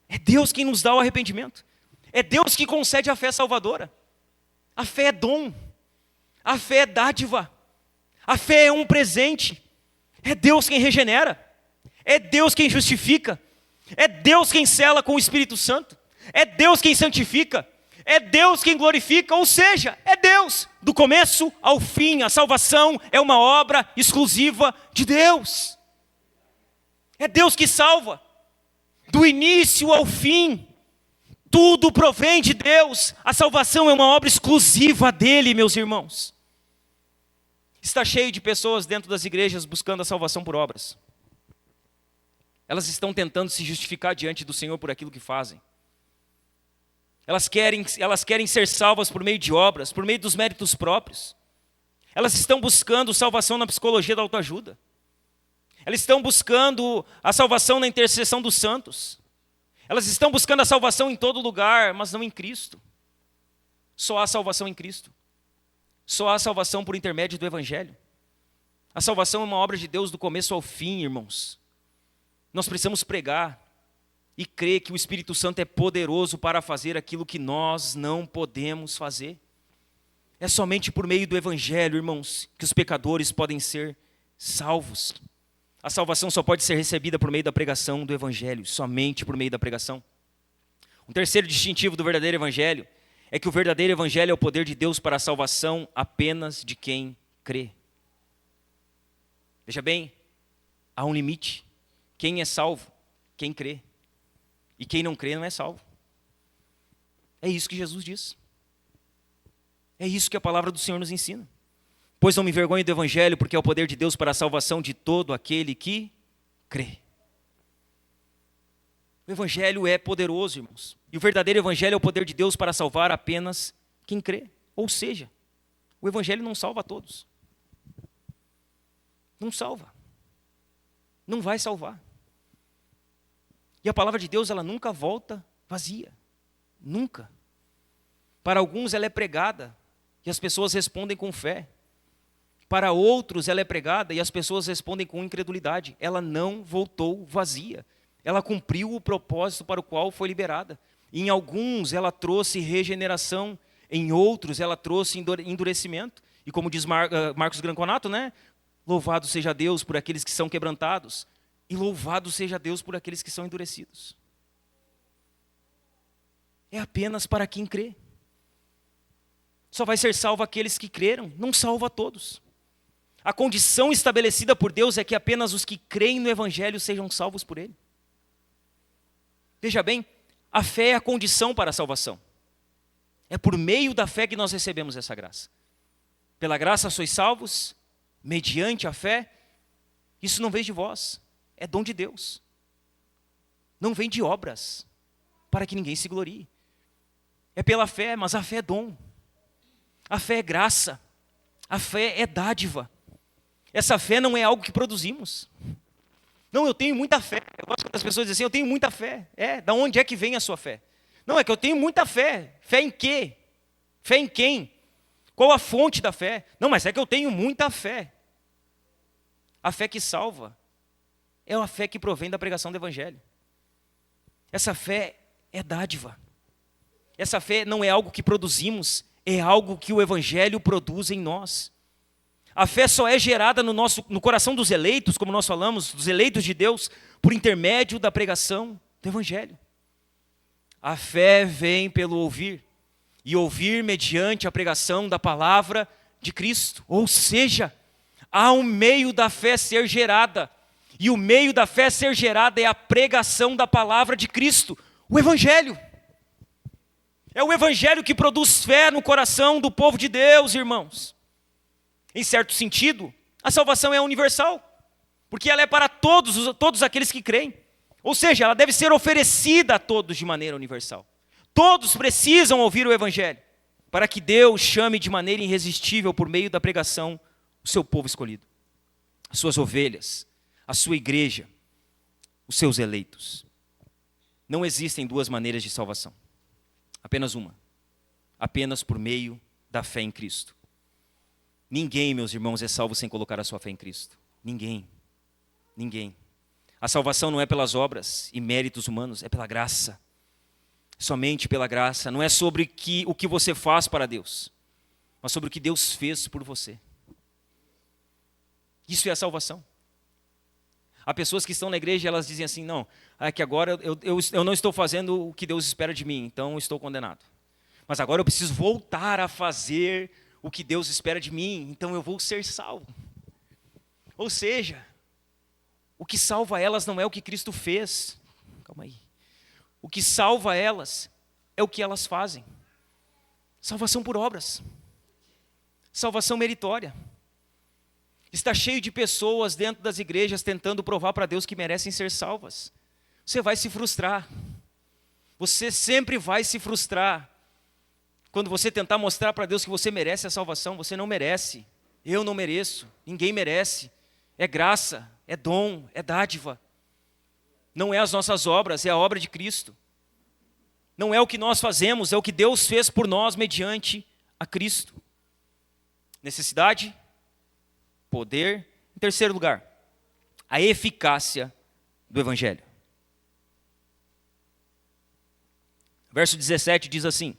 É Deus quem nos dá o arrependimento. É Deus que concede a fé salvadora. A fé é dom. A fé é dádiva. A fé é um presente. É Deus quem regenera. É Deus quem justifica. É Deus quem sela com o Espírito Santo. É Deus quem santifica. É Deus quem glorifica, ou seja, é Deus. Do começo ao fim, a salvação é uma obra exclusiva de Deus. É Deus que salva. Do início ao fim, tudo provém de Deus. A salvação é uma obra exclusiva dele, meus irmãos. Está cheio de pessoas dentro das igrejas buscando a salvação por obras. Elas estão tentando se justificar diante do Senhor por aquilo que fazem. Elas querem ser salvas por meio de obras, por meio dos méritos próprios. Elas estão buscando salvação na psicologia da autoajuda. Elas estão buscando a salvação na intercessão dos santos. Elas estão buscando a salvação em todo lugar, mas não em Cristo. Só há salvação em Cristo. Só há salvação por intermédio do Evangelho. A salvação é uma obra de Deus do começo ao fim, irmãos. Nós precisamos pregar e crer que o Espírito Santo é poderoso para fazer aquilo que nós não podemos fazer. É somente por meio do Evangelho, irmãos, que os pecadores podem ser salvos. A salvação só pode ser recebida por meio da pregação do Evangelho, somente por meio da pregação. Um terceiro distintivo do verdadeiro Evangelho é que o verdadeiro Evangelho é o poder de Deus para a salvação apenas de quem crê. Veja bem, há um limite. Quem é salvo? Quem crê. E quem não crê não é salvo. É isso que Jesus diz. É isso que a palavra do Senhor nos ensina. Pois não me envergonho do Evangelho, porque é o poder de Deus para a salvação de todo aquele que crê. O Evangelho é poderoso, irmãos. E o verdadeiro Evangelho é o poder de Deus para salvar apenas quem crê. Ou seja, o Evangelho não salva a todos. Não salva. Não vai salvar. E a palavra de Deus, ela nunca volta vazia. Nunca. Para alguns ela é pregada e as pessoas respondem com fé. Para outros ela é pregada e as pessoas respondem com incredulidade. Ela não voltou vazia. Ela cumpriu o propósito para o qual foi liberada. Em alguns ela trouxe regeneração, em outros ela trouxe endurecimento. E como diz Marcos Granconato, né? Louvado seja Deus por aqueles que são quebrantados, e louvado seja Deus por aqueles que são endurecidos. É apenas para quem crê. Só vai ser salvo aqueles que creram, não salva a todos. A condição estabelecida por Deus é que apenas os que creem no Evangelho sejam salvos por Ele. Veja bem, a fé é a condição para a salvação. É por meio da fé que nós recebemos essa graça. Pela graça sois salvos, mediante a fé. Isso não vem de vós, é dom de Deus. Não vem de obras, para que ninguém se glorie. É pela fé, mas a fé é dom. A fé é graça. A fé é dádiva. Essa fé não é algo que produzimos. Não, eu tenho muita fé. Eu gosto quando as pessoas dizem assim, eu tenho muita fé. Da onde é que vem a sua fé? Não, é que eu tenho muita fé. Fé em quê? Fé em quem? Qual a fonte da fé? Não, mas é que eu tenho muita fé. A fé que salva é a fé que provém da pregação do Evangelho. Essa fé é dádiva. Essa fé não é algo que produzimos, é algo que o Evangelho produz em nós. A fé só é gerada no coração dos eleitos, como nós falamos, dos eleitos de Deus, por intermédio da pregação do Evangelho. A fé vem pelo ouvir, e ouvir mediante a pregação da palavra de Cristo. Ou seja, há um meio da fé ser gerada, e o meio da fé ser gerada é a pregação da palavra de Cristo, o Evangelho. É o Evangelho que produz fé no coração do povo de Deus, irmãos. Em certo sentido, a salvação é universal, porque ela é para todos aqueles que creem. Ou seja, ela deve ser oferecida a todos de maneira universal. Todos precisam ouvir o Evangelho, para que Deus chame de maneira irresistível, por meio da pregação, o seu povo escolhido, as suas ovelhas, a sua igreja, os seus eleitos. Não existem duas maneiras de salvação, apenas uma, apenas por meio da fé em Cristo. Ninguém, meus irmãos, é salvo sem colocar a sua fé em Cristo. Ninguém. Ninguém. A salvação não é pelas obras e méritos humanos, é pela graça. Somente pela graça. Não é sobre o que você faz para Deus, mas sobre o que Deus fez por você. Isso é a salvação. Há pessoas que estão na igreja e elas dizem assim, não, é que agora eu não estou fazendo o que Deus espera de mim, então eu estou condenado. Mas agora eu preciso voltar a fazer o que Deus espera de mim, então eu vou ser salvo. Ou seja, o que salva elas não é o que Cristo fez. Calma aí. O que salva elas é o que elas fazem. Salvação por obras. Salvação meritória. Está cheio de pessoas dentro das igrejas tentando provar para Deus que merecem ser salvas. Você vai se frustrar. Você sempre vai se frustrar quando você tentar mostrar para Deus que você merece a salvação. Você não merece, eu não mereço, ninguém merece. É graça, é dom, é dádiva. Não é as nossas obras, é a obra de Cristo. Não é o que nós fazemos, é o que Deus fez por nós mediante a Cristo. Necessidade, poder. Em terceiro lugar, a eficácia do Evangelho. Verso 17 diz assim: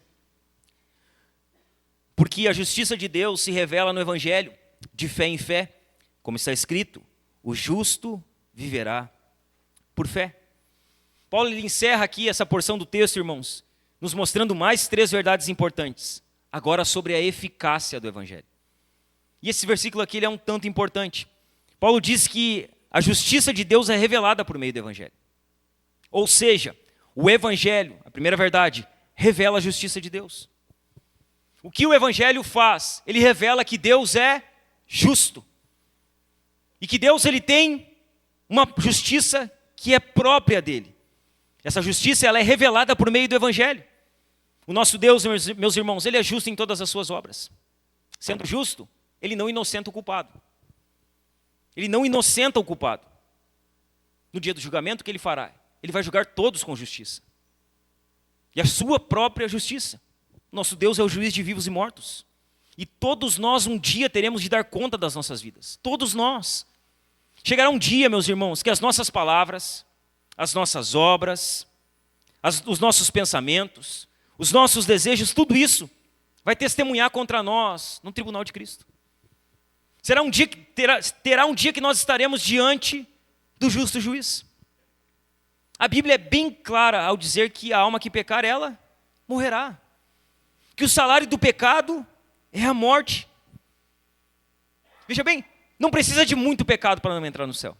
porque a justiça de Deus se revela no Evangelho, de fé em fé, como está escrito, o justo viverá por fé. Paulo ele encerra aqui essa porção do texto, irmãos, nos mostrando mais 3 verdades importantes, agora sobre a eficácia do Evangelho. E esse versículo aqui ele é um tanto importante. Paulo diz que a justiça de Deus é revelada por meio do Evangelho. Ou seja, o Evangelho, a primeira verdade, revela a justiça de Deus. O que o Evangelho faz? Ele revela que Deus é justo. E que Deus ele tem uma justiça que é própria dele. Essa justiça ela é revelada por meio do Evangelho. O nosso Deus, meus irmãos, ele é justo em todas as suas obras. Sendo justo, ele não inocenta o culpado. Ele não inocenta o culpado. No dia do julgamento, o que ele fará? Ele vai julgar todos com justiça. E a sua própria justiça. Nosso Deus é o juiz de vivos e mortos. E todos nós um dia teremos de dar conta das nossas vidas. Todos nós. Chegará um dia, meus irmãos, que as nossas palavras, as nossas obras, os nossos pensamentos, os nossos desejos, tudo isso vai testemunhar contra nós no tribunal de Cristo. Será um dia que terá um dia que nós estaremos diante do justo juiz. A Bíblia é bem clara ao dizer que a alma que pecar, ela morrerá. Que o salário do pecado é a morte. Veja bem, não precisa de muito pecado para não entrar no céu.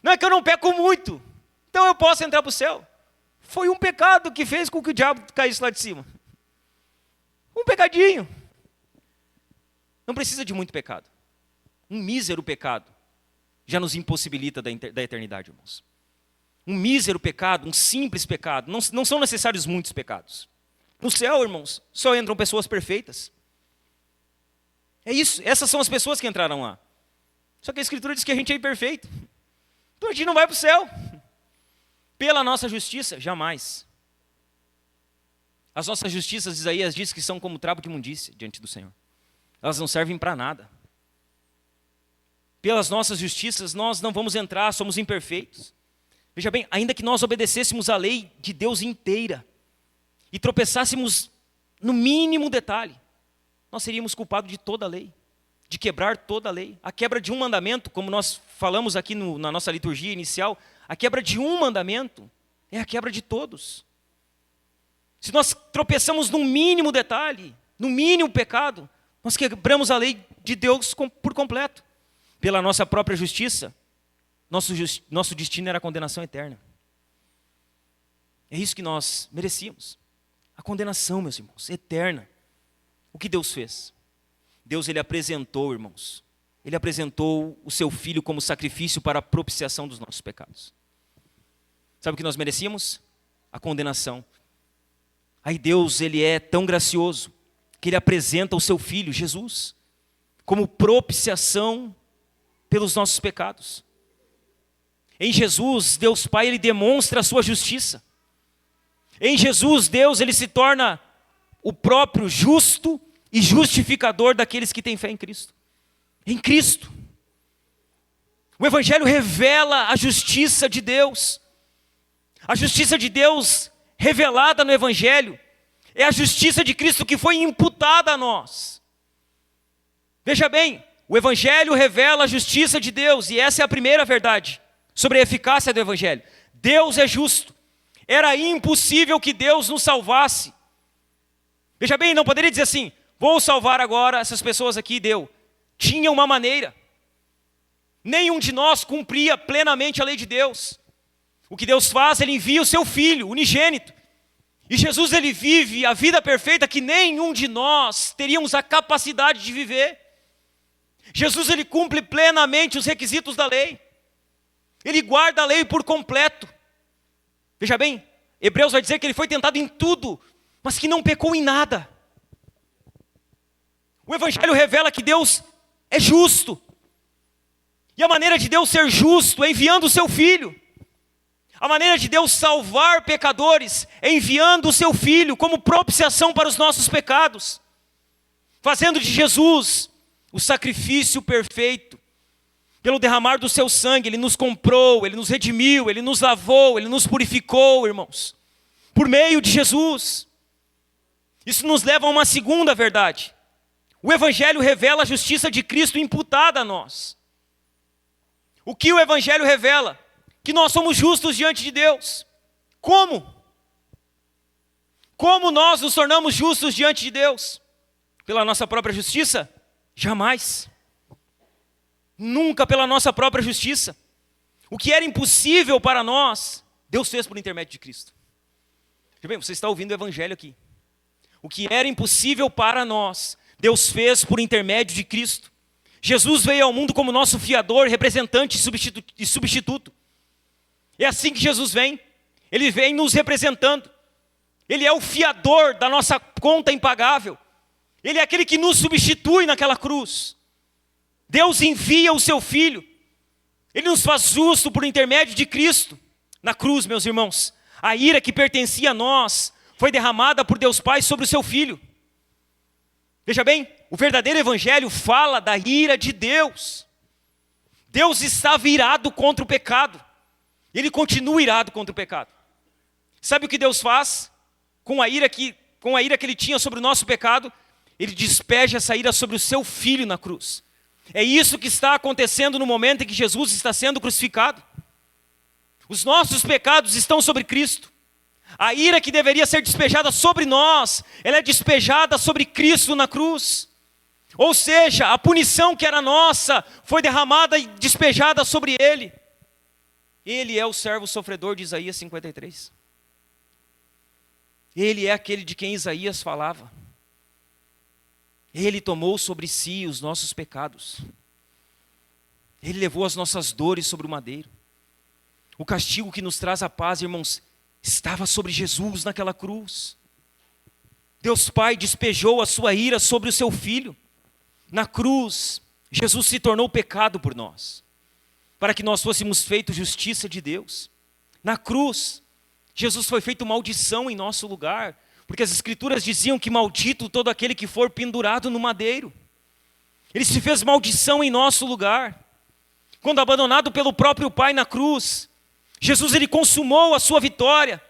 Não é que eu não peco muito, então eu posso entrar para o céu. Foi um pecado que fez com que o diabo caísse lá de cima. Um pecadinho. Não precisa de muito pecado. Um mísero pecado já nos impossibilita da eternidade, irmãos. Um mísero pecado, um simples pecado, não são necessários muitos pecados. No céu, irmãos, só entram pessoas perfeitas. É isso, essas são as pessoas que entrarão lá. Só que a Escritura diz que a gente é imperfeito. Então a gente não vai para o céu. Pela nossa justiça, jamais. As nossas justiças, Isaías diz que são como trapo de imundícia diante do Senhor. Elas não servem para nada. Pelas nossas justiças, nós não vamos entrar, somos imperfeitos. Veja bem, ainda que nós obedecêssemos a lei de Deus inteira, e tropeçássemos no mínimo detalhe, nós seríamos culpados de toda a lei, de quebrar toda a lei. A quebra de um mandamento, como nós falamos aqui na nossa liturgia inicial, a quebra de um mandamento é a quebra de todos. Se nós tropeçamos num mínimo detalhe, no mínimo pecado, nós quebramos a lei de Deus por completo. Pela nossa própria justiça, nosso destino era a condenação eterna. É isso que nós merecíamos. A condenação, meus irmãos, eterna. O que Deus fez? Deus ele apresentou, irmãos, ele apresentou o seu Filho como sacrifício para a propiciação dos nossos pecados. Sabe o que nós merecíamos? A condenação. Aí Deus, ele é tão gracioso, que ele apresenta o seu Filho, Jesus, como propiciação pelos nossos pecados. Em Jesus, Deus Pai, ele demonstra a sua justiça. Em Jesus, Deus, ele se torna o próprio justo e justificador daqueles que têm fé em Cristo. Em Cristo. O Evangelho revela a justiça de Deus. A justiça de Deus revelada no Evangelho é a justiça de Cristo que foi imputada a nós. Veja bem, o Evangelho revela a justiça de Deus, e essa é a primeira verdade sobre a eficácia do Evangelho. Deus é justo. Era impossível que Deus nos salvasse. Veja bem, não poderia dizer assim, vou salvar agora essas pessoas aqui, deu. Tinha uma maneira. Nenhum de nós cumpria plenamente a lei de Deus. O que Deus faz, ele envia o seu Filho, unigênito. E Jesus, ele vive a vida perfeita que nenhum de nós teríamos a capacidade de viver. Jesus, ele cumpre plenamente os requisitos da lei. Ele guarda a lei por completo. Veja bem, Hebreus vai dizer que ele foi tentado em tudo, mas que não pecou em nada. O Evangelho revela que Deus é justo. E a maneira de Deus ser justo é enviando o seu Filho. A maneira de Deus salvar pecadores é enviando o seu Filho como propiciação para os nossos pecados. Fazendo de Jesus o sacrifício perfeito. Pelo derramar do seu sangue, Ele nos comprou, Ele nos redimiu, Ele nos lavou, Ele nos purificou, irmãos. Por meio de Jesus. Isso nos leva a uma segunda verdade. O Evangelho revela a justiça de Cristo imputada a nós. O que o Evangelho revela? Que nós somos justos diante de Deus. Como? Como nós nos tornamos justos diante de Deus? Pela nossa própria justiça? Jamais. Nunca pela nossa própria justiça. O que era impossível para nós, Deus fez por intermédio de Cristo. Veja bem, você está ouvindo o Evangelho aqui. O que era impossível para nós, Deus fez por intermédio de Cristo. Jesus veio ao mundo como nosso fiador, representante e substituto. É assim que Jesus vem. Ele vem nos representando. Ele é o fiador da nossa conta impagável. Ele é aquele que nos substitui naquela cruz. Deus envia o seu Filho. Ele nos faz justo por intermédio de Cristo. Na cruz, meus irmãos, a ira que pertencia a nós foi derramada por Deus Pai sobre o seu Filho. Veja bem, o verdadeiro Evangelho fala da ira de Deus. Deus estava irado contra o pecado. Ele continua irado contra o pecado. Sabe o que Deus faz? Com a ira que Ele tinha sobre o nosso pecado, Ele despeja essa ira sobre o seu Filho na cruz. É isso que está acontecendo no momento em que Jesus está sendo crucificado. Os nossos pecados estão sobre Cristo. A ira que deveria ser despejada sobre nós, ela é despejada sobre Cristo na cruz. Ou seja, a punição que era nossa foi derramada e despejada sobre Ele. Ele é o servo sofredor de Isaías 53. Ele é aquele de quem Isaías falava. Ele tomou sobre si os nossos pecados. Ele levou as nossas dores sobre o madeiro. O castigo que nos traz a paz, irmãos, estava sobre Jesus naquela cruz. Deus Pai despejou a sua ira sobre o seu Filho. Na cruz, Jesus se tornou pecado por nós, para que nós fôssemos feitos justiça de Deus. Na cruz, Jesus foi feito maldição em nosso lugar, porque as Escrituras diziam que maldito todo aquele que for pendurado no madeiro. Ele se fez maldição em nosso lugar. Quando abandonado pelo próprio Pai na cruz, Jesus ele consumou a sua vitória.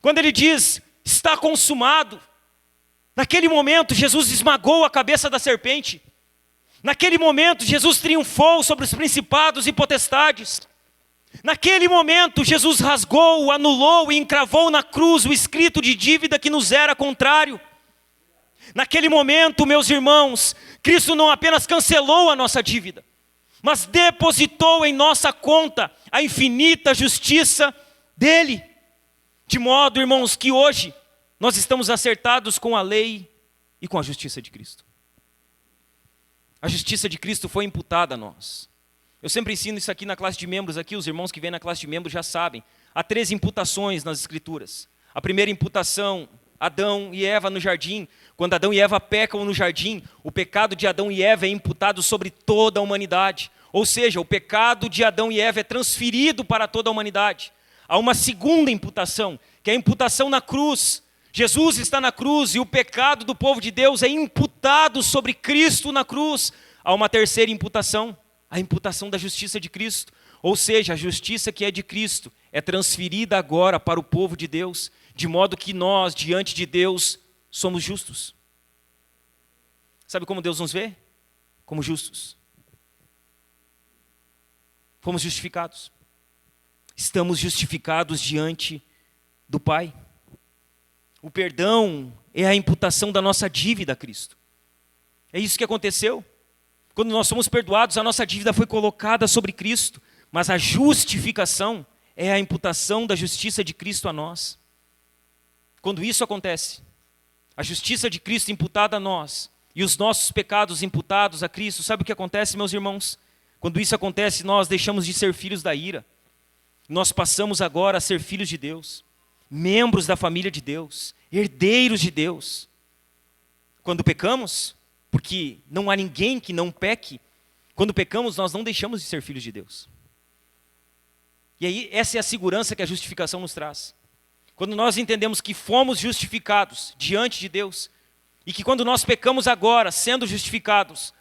Quando ele diz, está consumado, naquele momento Jesus esmagou a cabeça da serpente. Naquele momento Jesus triunfou sobre os principados e potestades. Naquele momento Jesus rasgou, anulou e encravou na cruz o escrito de dívida que nos era contrário. Naquele momento, meus irmãos, Cristo não apenas cancelou a nossa dívida, mas depositou em nossa conta a infinita justiça dele. De modo, irmãos, que hoje nós estamos acertados com a lei e com a justiça de Cristo. A justiça de Cristo foi imputada a nós. Eu sempre ensino isso aqui na classe de membros, aqui os irmãos que vêm na classe de membros já sabem. Há 3 imputações nas Escrituras. A primeira imputação, Adão e Eva no jardim. Quando Adão e Eva pecam no jardim, o pecado de Adão e Eva é imputado sobre toda a humanidade. Ou seja, o pecado de Adão e Eva é transferido para toda a humanidade. Há uma segunda imputação, que é a imputação na cruz. Jesus está na cruz e o pecado do povo de Deus é imputado sobre Cristo na cruz. Há uma terceira imputação, a imputação da justiça de Cristo. Ou seja, a justiça que é de Cristo é transferida agora para o povo de Deus, de modo que nós, diante de Deus, somos justos. Sabe como Deus nos vê? Como justos. Fomos justificados. Estamos justificados diante do Pai. O perdão é a imputação da nossa dívida a Cristo. É isso que aconteceu. Quando nós somos perdoados, a nossa dívida foi colocada sobre Cristo, mas a justificação é a imputação da justiça de Cristo a nós. Quando isso acontece, a justiça de Cristo imputada a nós e os nossos pecados imputados a Cristo, sabe o que acontece, meus irmãos? Quando isso acontece, nós deixamos de ser filhos da ira. Nós passamos agora a ser filhos de Deus. membros da família de Deus, herdeiros de Deus. Quando pecamos, porque não há ninguém que não peque, quando pecamos nós não deixamos de ser filhos de Deus. E aí essa é a segurança que a justificação nos traz. Quando nós entendemos que fomos justificados diante de Deus, e que quando nós pecamos agora, sendo justificados,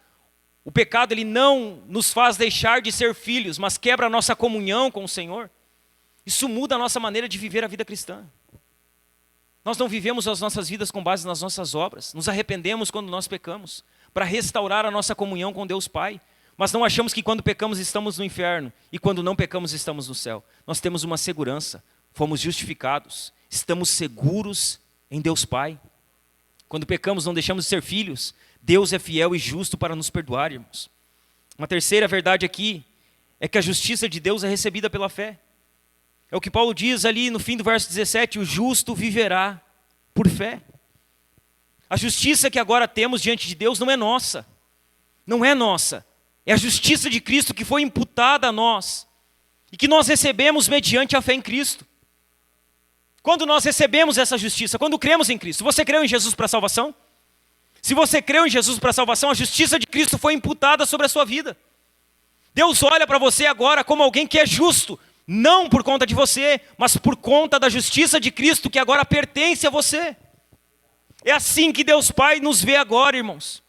o pecado ele não nos faz deixar de ser filhos, mas quebra a nossa comunhão com o Senhor. Isso muda a nossa maneira de viver a vida cristã. Nós não vivemos as nossas vidas com base nas nossas obras. Nos arrependemos quando nós pecamos, para restaurar a nossa comunhão com Deus Pai. Mas não achamos que quando pecamos estamos no inferno, e quando não pecamos estamos no céu. Nós temos uma segurança, fomos justificados, estamos seguros em Deus Pai. Quando pecamos não deixamos de ser filhos. Deus é fiel e justo para nos perdoar, irmãos. Uma terceira verdade aqui é que a justiça de Deus é recebida pela fé. É o que Paulo diz ali no fim do verso 17, o justo viverá por fé. A justiça que agora temos diante de Deus não é nossa. Não é nossa. É a justiça de Cristo que foi imputada a nós. E que nós recebemos mediante a fé em Cristo. Quando nós recebemos essa justiça, quando cremos em Cristo, você creu em Jesus para a salvação? Se você creu em Jesus para a salvação, a justiça de Cristo foi imputada sobre a sua vida. Deus olha para você agora como alguém que é justo, não por conta de você, mas por conta da justiça de Cristo que agora pertence a você. É assim que Deus Pai nos vê agora, irmãos.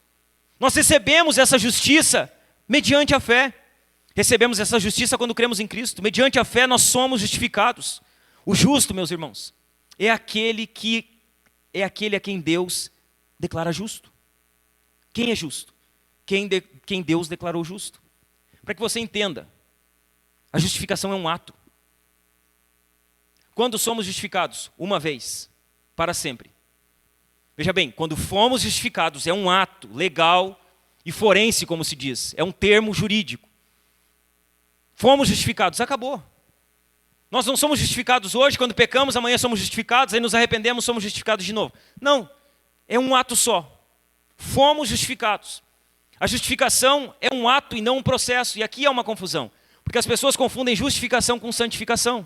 Nós recebemos essa justiça mediante a fé. Recebemos essa justiça quando cremos em Cristo. Mediante a fé nós somos justificados. O justo, meus irmãos, é aquele a quem Deus declara justo. Quem é justo? Quem Deus declarou justo. Para que você entenda, a justificação é um ato. Quando somos justificados? Uma vez, para sempre. Veja bem, quando fomos justificados é um ato legal e forense, como se diz. É um termo jurídico. Fomos justificados, acabou. Nós não somos justificados hoje, quando pecamos, amanhã somos justificados, aí nos arrependemos, somos justificados de novo. Não, é um ato só. Fomos justificados. A justificação é um ato e não um processo, e aqui há uma confusão. Porque as pessoas confundem justificação com santificação.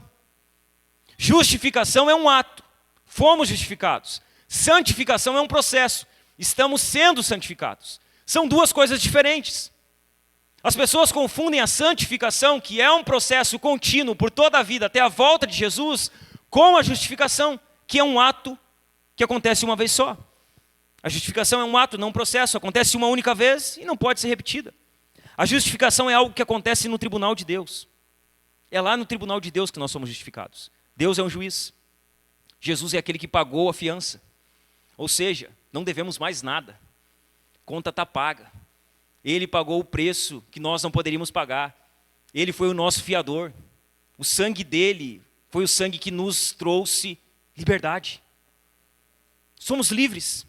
Justificação é um ato. Fomos justificados. Santificação é um processo. Estamos sendo santificados. São duas coisas diferentes. As pessoas confundem a santificação, que é um processo contínuo por toda a vida até a volta de Jesus, com a justificação, que é um ato que acontece uma vez só. A justificação é um ato, não um processo. Acontece uma única vez e não pode ser repetida. A justificação é algo que acontece no tribunal de Deus. É lá no tribunal de Deus que nós somos justificados. Deus é um juiz. Jesus é aquele que pagou a fiança. Ou seja, não devemos mais nada. Conta está paga. Ele pagou o preço que nós não poderíamos pagar. Ele foi o nosso fiador. O sangue dele foi o sangue que nos trouxe liberdade. Somos livres.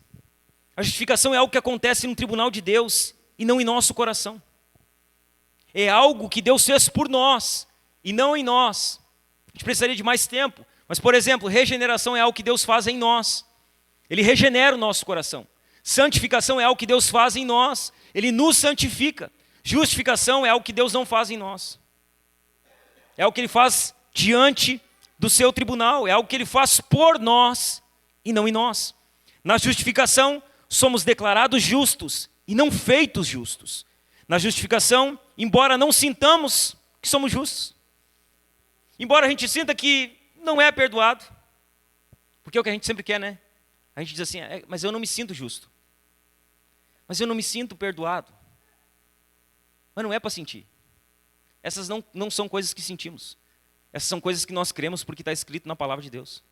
A justificação é algo que acontece no tribunal de Deus e não em nosso coração. É algo que Deus fez por nós e não em nós. A gente precisaria de mais tempo. Mas, por exemplo, regeneração é algo que Deus faz em nós. Ele regenera o nosso coração. Santificação é algo que Deus faz em nós. Ele nos santifica. Justificação é algo que Deus não faz em nós. É algo que Ele faz diante do seu tribunal. É algo que Ele faz por nós e não em nós. Na justificação, somos declarados justos e não feitos justos. Na justificação, embora não sintamos que somos justos, embora a gente sinta que não é perdoado, porque é o que a gente sempre quer, né? A gente diz assim, mas eu não me sinto justo. Mas eu não me sinto perdoado. Mas não é para sentir. Essas não são coisas que sentimos. Essas são coisas que nós cremos porque está escrito na palavra de Deus.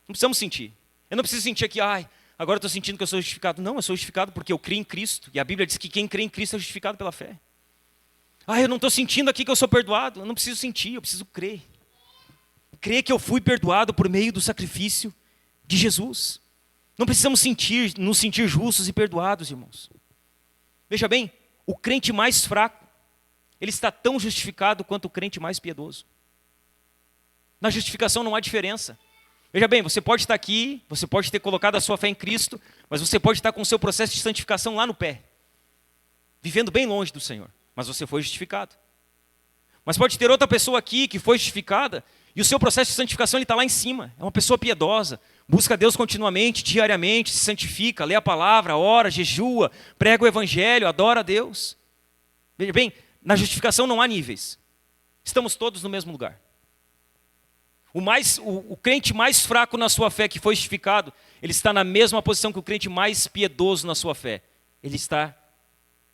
Não precisamos sentir. Eu não preciso sentir aqui, agora eu estou sentindo que eu sou justificado. Não, eu sou justificado porque eu creio em Cristo. E a Bíblia diz que quem crê em Cristo é justificado pela fé. Eu não estou sentindo aqui que eu sou perdoado. Eu não preciso sentir, eu preciso crer. Crer que eu fui perdoado por meio do sacrifício de Jesus. Não precisamos nos sentir justos e perdoados, irmãos. Veja bem, o crente mais fraco, ele está tão justificado quanto o crente mais piedoso. Na justificação não há diferença. Veja bem, você pode estar aqui, você pode ter colocado a sua fé em Cristo, mas você pode estar com o seu processo de santificação lá no pé, vivendo bem longe do Senhor, mas você foi justificado. Mas pode ter outra pessoa aqui que foi justificada, E o seu processo de santificação está lá em cima. É uma pessoa piedosa, busca Deus continuamente, diariamente, se santifica, lê a palavra, ora, jejua, prega o evangelho, adora a Deus. Veja bem, na justificação não há níveis. Estamos todos no mesmo lugar. O crente mais fraco na sua fé que foi justificado, ele está na mesma posição que o crente mais piedoso na sua fé. Ele está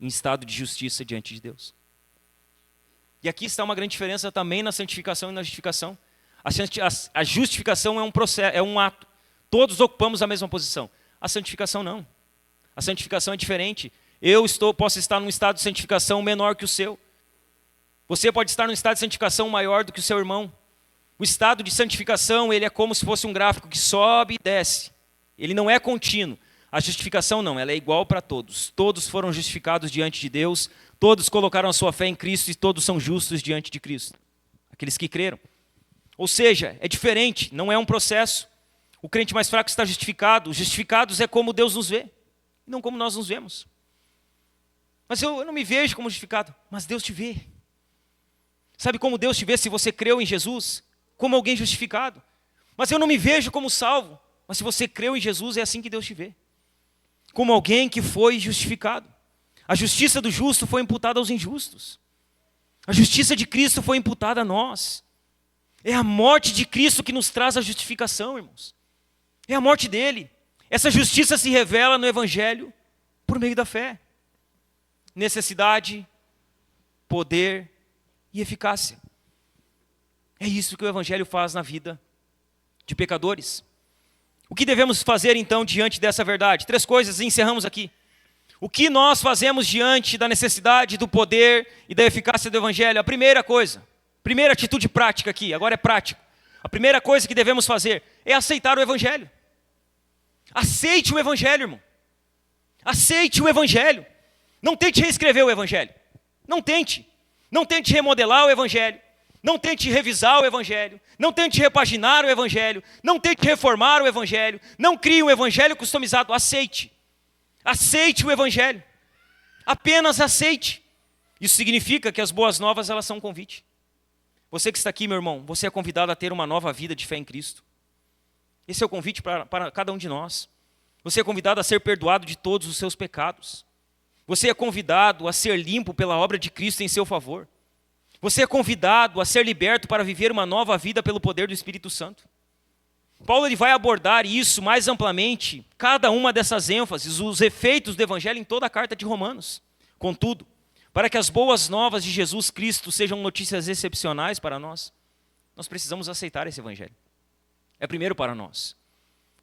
em estado de justiça diante de Deus. E aqui está uma grande diferença também na santificação e na justificação. A justificação é um processo, é um ato. Todos ocupamos a mesma posição. A santificação não. A santificação é diferente. Posso estar num estado de santificação menor que o seu. Você pode estar num estado de santificação maior do que o seu irmão. O estado de santificação, ele é como se fosse um gráfico que sobe e desce. Ele não é contínuo. A justificação não, ela é igual para todos. Todos foram justificados diante de Deus, todos colocaram a sua fé em Cristo e todos são justos diante de Cristo. Aqueles que creram. Ou seja, é diferente, não é um processo. O crente mais fraco está justificado. Os justificados é como Deus nos vê, não como nós nos vemos. Mas eu não me vejo como justificado, mas Deus te vê. Sabe como Deus te vê se você creu em Jesus? Como alguém justificado. Mas eu não me vejo como salvo. Mas se você creu em Jesus, é assim que Deus te vê. Como alguém que foi justificado. A justiça do justo foi imputada aos injustos. A justiça de Cristo foi imputada a nós. É a morte de Cristo que nos traz a justificação, irmãos. É a morte dele. Essa justiça se revela no Evangelho por meio da fé. Necessidade, poder e eficácia. É isso que o Evangelho faz na vida de pecadores. O que devemos fazer então diante dessa verdade? 3 coisas e encerramos aqui. O que nós fazemos diante da necessidade, do poder e da eficácia do Evangelho? A primeira coisa, primeira atitude prática aqui, agora é prático. A primeira coisa que devemos fazer é aceitar o Evangelho. Aceite o Evangelho, irmão. Aceite o Evangelho. Não tente reescrever o Evangelho. Não tente. Não tente remodelar o Evangelho. Não tente revisar o Evangelho. Não tente repaginar o Evangelho. Não tente reformar o Evangelho. Não crie um Evangelho customizado. Aceite. Aceite o Evangelho. Apenas aceite. Isso significa que as boas novas, elas são um convite. Você que está aqui, meu irmão, você é convidado a ter uma nova vida de fé em Cristo. Esse é o convite para cada um de nós. Você é convidado a ser perdoado de todos os seus pecados. Você é convidado a ser limpo pela obra de Cristo em seu favor. Você é convidado a ser liberto para viver uma nova vida pelo poder do Espírito Santo. Paulo ele vai abordar isso mais amplamente, cada uma dessas ênfases, os efeitos do Evangelho em toda a carta de Romanos. Contudo, para que as boas novas de Jesus Cristo sejam notícias excepcionais para nós, nós precisamos aceitar esse Evangelho. É primeiro para nós.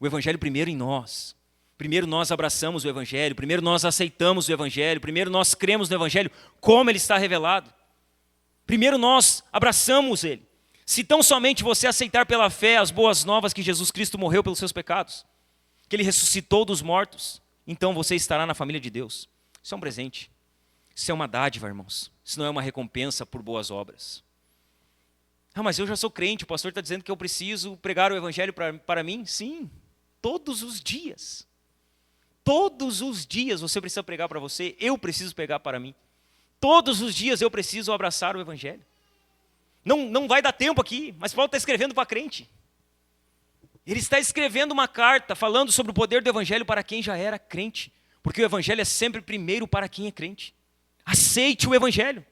O Evangelho primeiro em nós. Primeiro nós abraçamos o Evangelho, primeiro nós aceitamos o Evangelho, primeiro nós cremos no Evangelho como ele está revelado. Primeiro nós abraçamos ele. Se tão somente você aceitar pela fé as boas novas que Jesus Cristo morreu pelos seus pecados, que ele ressuscitou dos mortos, então você estará na família de Deus. Isso é um presente. Isso é uma dádiva, irmãos. Isso não é uma recompensa por boas obras. Ah, mas eu já sou crente, o pastor está dizendo que eu preciso pregar o Evangelho para mim? Sim, todos os dias. Todos os dias você precisa pregar para você, eu preciso pregar para mim. Todos os dias eu preciso abraçar o Evangelho. Não vai dar tempo aqui, mas Paulo está escrevendo para crente. Ele está escrevendo uma carta falando sobre o poder do Evangelho para quem já era crente. Porque o Evangelho é sempre primeiro para quem é crente. Aceite o Evangelho.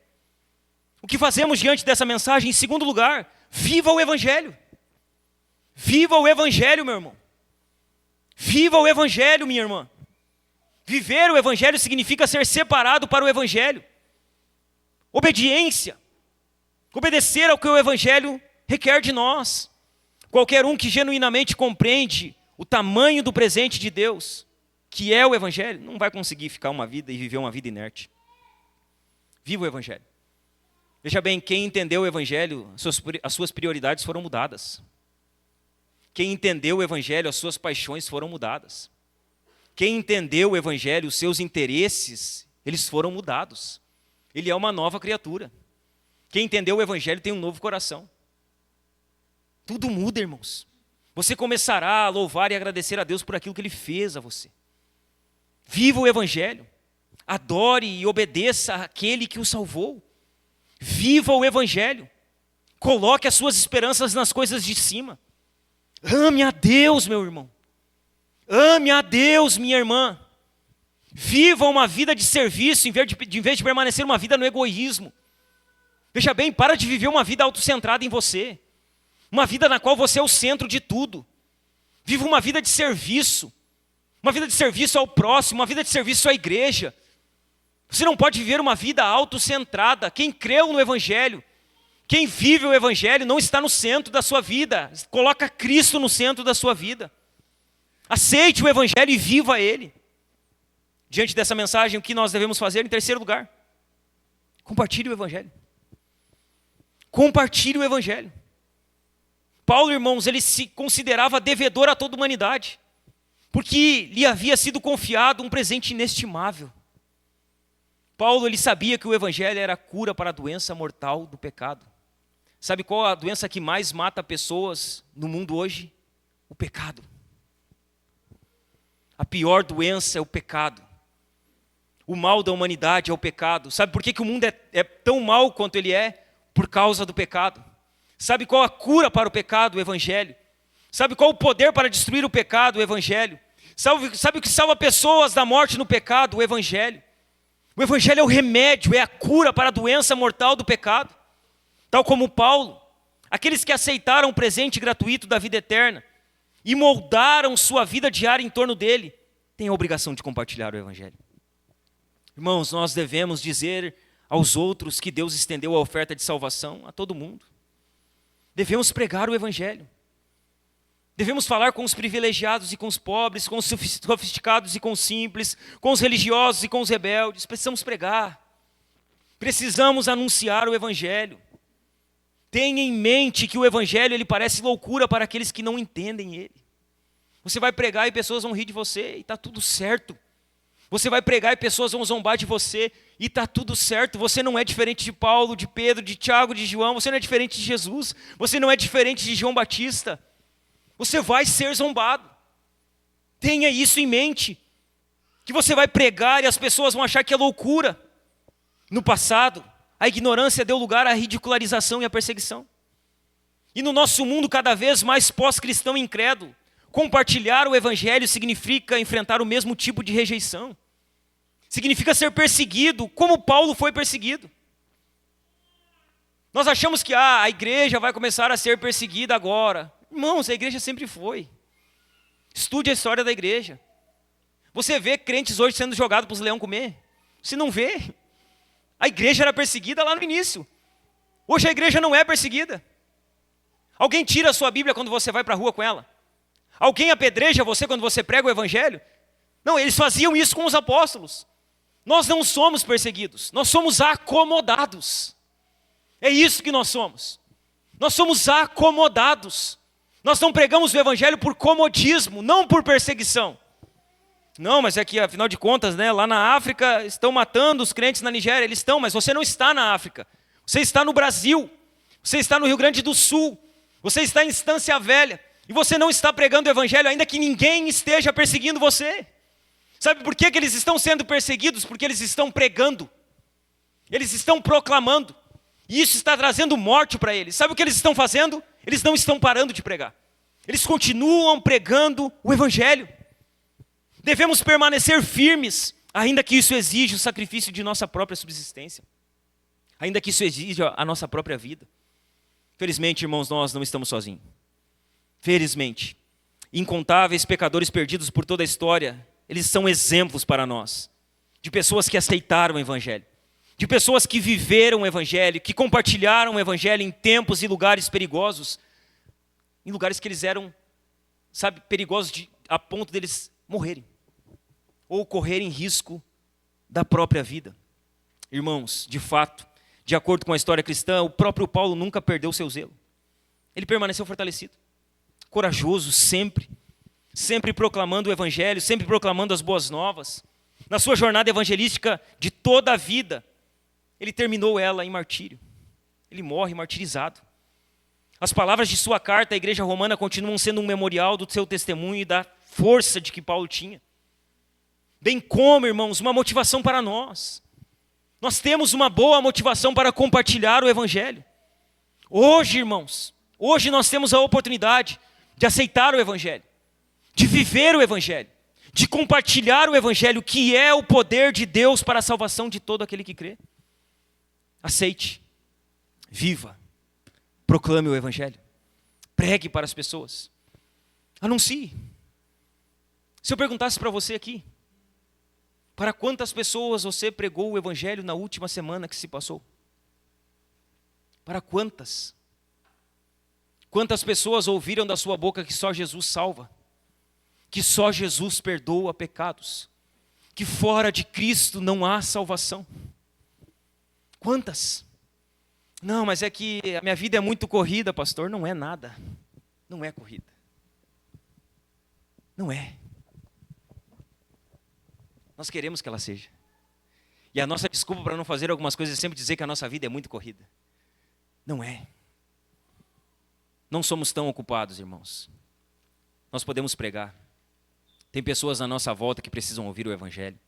O que fazemos diante dessa mensagem? Em segundo lugar, viva o Evangelho. Viva o Evangelho, meu irmão. Viva o Evangelho, minha irmã. Viver o Evangelho significa ser separado para o Evangelho. Obediência. Obedecer ao que o Evangelho requer de nós. Qualquer um que genuinamente compreende o tamanho do presente de Deus, que é o Evangelho, não vai conseguir ficar uma vida e viver uma vida inerte. Viva o Evangelho. Veja bem, quem entendeu o Evangelho, as suas prioridades foram mudadas. Quem entendeu o Evangelho, as suas paixões foram mudadas. Quem entendeu o Evangelho, os seus interesses, eles foram mudados. Ele é uma nova criatura. Quem entendeu o Evangelho tem um novo coração. Tudo muda, irmãos. Você começará a louvar e agradecer a Deus por aquilo que Ele fez a você. Viva o Evangelho. Adore e obedeça àquele que o salvou. Viva o Evangelho. Coloque as suas esperanças nas coisas de cima. Ame a Deus, meu irmão. Ame a Deus, minha irmã. Viva uma vida de serviço em vez de permanecer uma vida no egoísmo. Veja bem, para de viver uma vida autocentrada em você. Uma vida na qual você é o centro de tudo. Viva uma vida de serviço. Uma vida de serviço ao próximo, uma vida de serviço à igreja. Você não pode viver uma vida autocentrada. Quem creu no Evangelho, quem vive o Evangelho não está no centro da sua vida. Coloca Cristo no centro da sua vida. Aceite o Evangelho e viva ele. Diante dessa mensagem, o que nós devemos fazer? Em terceiro lugar, compartilhe o Evangelho. Compartilhe o Evangelho. Paulo, irmãos, ele se considerava devedor a toda a humanidade, porque lhe havia sido confiado um presente inestimável. Paulo, ele sabia que o Evangelho era a cura para a doença mortal do pecado. Sabe qual a doença que mais mata pessoas no mundo hoje? O pecado. A pior doença é o pecado. O mal da humanidade é o pecado. Sabe por que o mundo é tão mal quanto ele é? Por causa do pecado. Sabe qual a cura para o pecado? O Evangelho. Sabe qual o poder para destruir o pecado? O Evangelho. Sabe o que salva pessoas da morte no pecado? O Evangelho. O Evangelho é o remédio, é a cura para a doença mortal do pecado. Tal como Paulo, aqueles que aceitaram o presente gratuito da vida eterna e moldaram sua vida diária em torno dele, têm a obrigação de compartilhar o Evangelho. Irmãos, nós devemos dizer aos outros que Deus estendeu a oferta de salvação a todo mundo. Devemos pregar o Evangelho. Devemos falar com os privilegiados e com os pobres, com os sofisticados e com os simples, com os religiosos e com os rebeldes. Precisamos pregar. Precisamos anunciar o Evangelho. Tenha em mente que o Evangelho ele parece loucura para aqueles que não entendem ele. Você vai pregar e pessoas vão rir de você e está tudo certo. Você vai pregar e pessoas vão zombar de você e está tudo certo. Você não é diferente de Paulo, de Pedro, de Tiago, de João. Você não é diferente de Jesus. Você não é diferente de João Batista. Você vai ser zombado. Tenha isso em mente. Que você vai pregar e as pessoas vão achar que é loucura. No passado, a ignorância deu lugar à ridicularização e à perseguição. E no nosso mundo cada vez mais pós-cristão e incrédulo, compartilhar o Evangelho significa enfrentar o mesmo tipo de rejeição. Significa ser perseguido, como Paulo foi perseguido. Nós achamos que a igreja vai começar a ser perseguida agora. Irmãos, a igreja sempre foi. Estude a história da igreja. Você vê crentes hoje sendo jogados para os leões comer? Você não vê. A igreja era perseguida lá no início. Hoje a igreja não é perseguida. Alguém tira a sua Bíblia quando você vai para a rua com ela? Alguém apedreja você quando você prega o Evangelho? Não, eles faziam isso com os apóstolos. Nós não somos perseguidos, nós somos acomodados. É isso que nós somos. Nós somos acomodados. Nós não pregamos o Evangelho por comodismo, não por perseguição. Não, mas é que afinal de contas, né, lá na África estão matando os crentes na Nigéria. Eles estão, mas você não está na África. Você está no Brasil. Você está no Rio Grande do Sul. Você está em Estância Velha. E você não está pregando o Evangelho, ainda que ninguém esteja perseguindo você. Sabe por que eles estão sendo perseguidos? Porque eles estão pregando. Eles estão proclamando. E isso está trazendo morte para eles. Sabe o que eles estão fazendo? Eles não estão parando de pregar. Eles continuam pregando o Evangelho. Devemos permanecer firmes, ainda que isso exija o sacrifício de nossa própria subsistência. Ainda que isso exija a nossa própria vida. Felizmente, irmãos, nós não estamos sozinhos. Felizmente, incontáveis pecadores perdidos por toda a história, eles são exemplos para nós, de pessoas que aceitaram o Evangelho, de pessoas que viveram o Evangelho, que compartilharam o Evangelho em tempos e lugares perigosos, em lugares que eles eram, perigosos a ponto deles morrerem, ou correrem risco da própria vida. Irmãos, de fato, de acordo com a história cristã, o próprio Paulo nunca perdeu seu zelo. Ele permaneceu fortalecido, corajoso sempre proclamando o Evangelho, sempre proclamando as boas novas. Na sua jornada evangelística de toda a vida, ele terminou ela em martírio. Ele morre martirizado. As palavras de sua carta à igreja romana continuam sendo um memorial do seu testemunho e da força de que Paulo tinha. Bem como, irmãos, uma motivação para nós. Nós temos uma boa motivação para compartilhar o Evangelho. Hoje, irmãos, hoje nós temos a oportunidade de aceitar o Evangelho, de viver o Evangelho, de compartilhar o Evangelho, que é o poder de Deus para a salvação de todo aquele que crê. Aceite, viva, proclame o Evangelho, pregue para as pessoas, anuncie. Se eu perguntasse para você aqui, para quantas pessoas você pregou o Evangelho na última semana que se passou? Para quantas? Quantas pessoas ouviram da sua boca que só Jesus salva? Que só Jesus perdoa pecados? Que fora de Cristo não há salvação? Quantas? Não, mas é que a minha vida é muito corrida, pastor. Não é nada. Não é corrida. Não é. Nós queremos que ela seja. E a nossa desculpa para não fazer algumas coisas é sempre dizer que a nossa vida é muito corrida. Não é. Não somos tão ocupados, irmãos. Nós podemos pregar. Tem pessoas na nossa volta que precisam ouvir o Evangelho.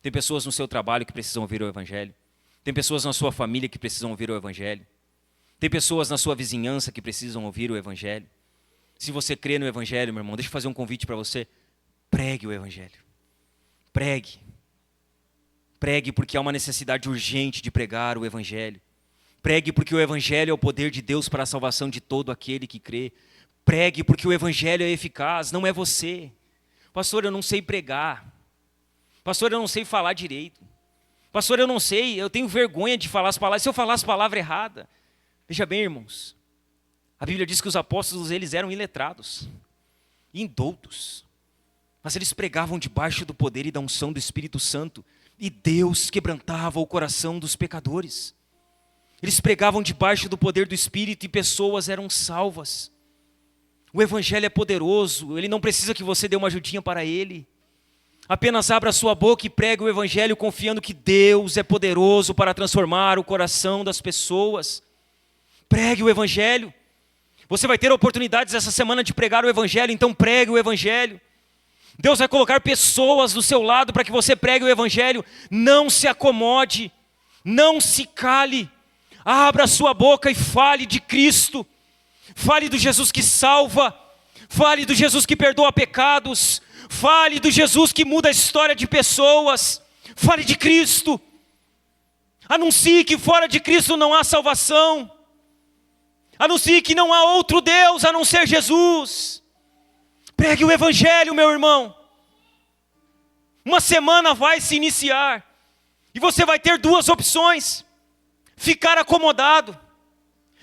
Tem pessoas no seu trabalho que precisam ouvir o Evangelho. Tem pessoas na sua família que precisam ouvir o Evangelho. Tem pessoas na sua vizinhança que precisam ouvir o Evangelho. Se você crê no Evangelho, meu irmão, deixa eu fazer um convite para você. Pregue o Evangelho. Pregue. Pregue porque há uma necessidade urgente de pregar o Evangelho. Pregue porque o Evangelho é o poder de Deus para a salvação de todo aquele que crê. Pregue porque o Evangelho é eficaz, não é você. Pastor, eu não sei pregar. Pastor, eu não sei falar direito. Pastor, eu não sei, eu tenho vergonha de falar as palavras. Se eu falar as palavras erradas. Veja bem, irmãos. A Bíblia diz que os apóstolos, eles eram iletrados, indoutos. Mas eles pregavam debaixo do poder e da unção do Espírito Santo. E Deus quebrantava o coração dos pecadores. Eles pregavam debaixo do poder do Espírito e pessoas eram salvas. O Evangelho é poderoso, ele não precisa que você dê uma ajudinha para ele. Apenas abra a sua boca e pregue o Evangelho confiando que Deus é poderoso para transformar o coração das pessoas. Pregue o Evangelho. Você vai ter oportunidades essa semana de pregar o Evangelho, então pregue o Evangelho. Deus vai colocar pessoas do seu lado para que você pregue o Evangelho. Não se acomode, não se cale. Abra a sua boca e fale de Cristo. Fale do Jesus que salva. Fale do Jesus que perdoa pecados. Fale do Jesus que muda a história de pessoas. Fale de Cristo. Anuncie que fora de Cristo não há salvação. Anuncie que não há outro Deus a não ser Jesus. Pregue o Evangelho, meu irmão. Uma semana vai se iniciar. E você vai ter duas opções. Ficar acomodado.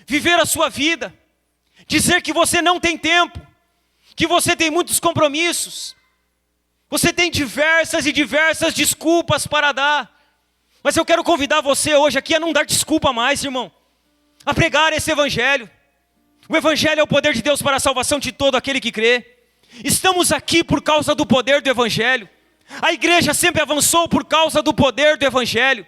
Viver a sua vida. Dizer que você não tem tempo. Que você tem muitos compromissos. Você tem diversas e diversas desculpas para dar. Mas eu quero convidar você hoje aqui a não dar desculpa mais, irmão. A pregar esse Evangelho. O Evangelho é o poder de Deus para a salvação de todo aquele que crê. Estamos aqui por causa do poder do Evangelho. A igreja sempre avançou por causa do poder do Evangelho.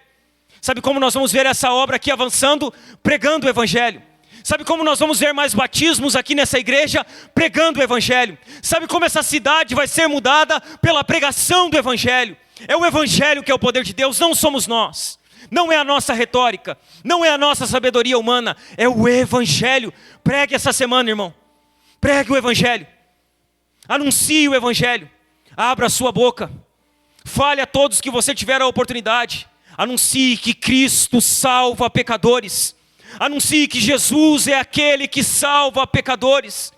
Sabe como nós vamos ver essa obra aqui avançando? Pregando o Evangelho. Sabe como nós vamos ver mais batismos aqui nessa igreja? Pregando o Evangelho. Sabe como essa cidade vai ser mudada? Pela pregação do Evangelho. É o Evangelho que é o poder de Deus, não somos nós. Não é a nossa retórica, não é a nossa sabedoria humana, é o Evangelho. Pregue essa semana, irmão. Pregue o Evangelho. Anuncie o Evangelho. Abra a sua boca. Fale a todos que você tiver a oportunidade. Anuncie que Cristo salva pecadores. Anuncie que Jesus é aquele que salva pecadores.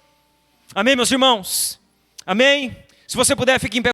Amém, meus irmãos? Amém? Se você puder, fique em pé.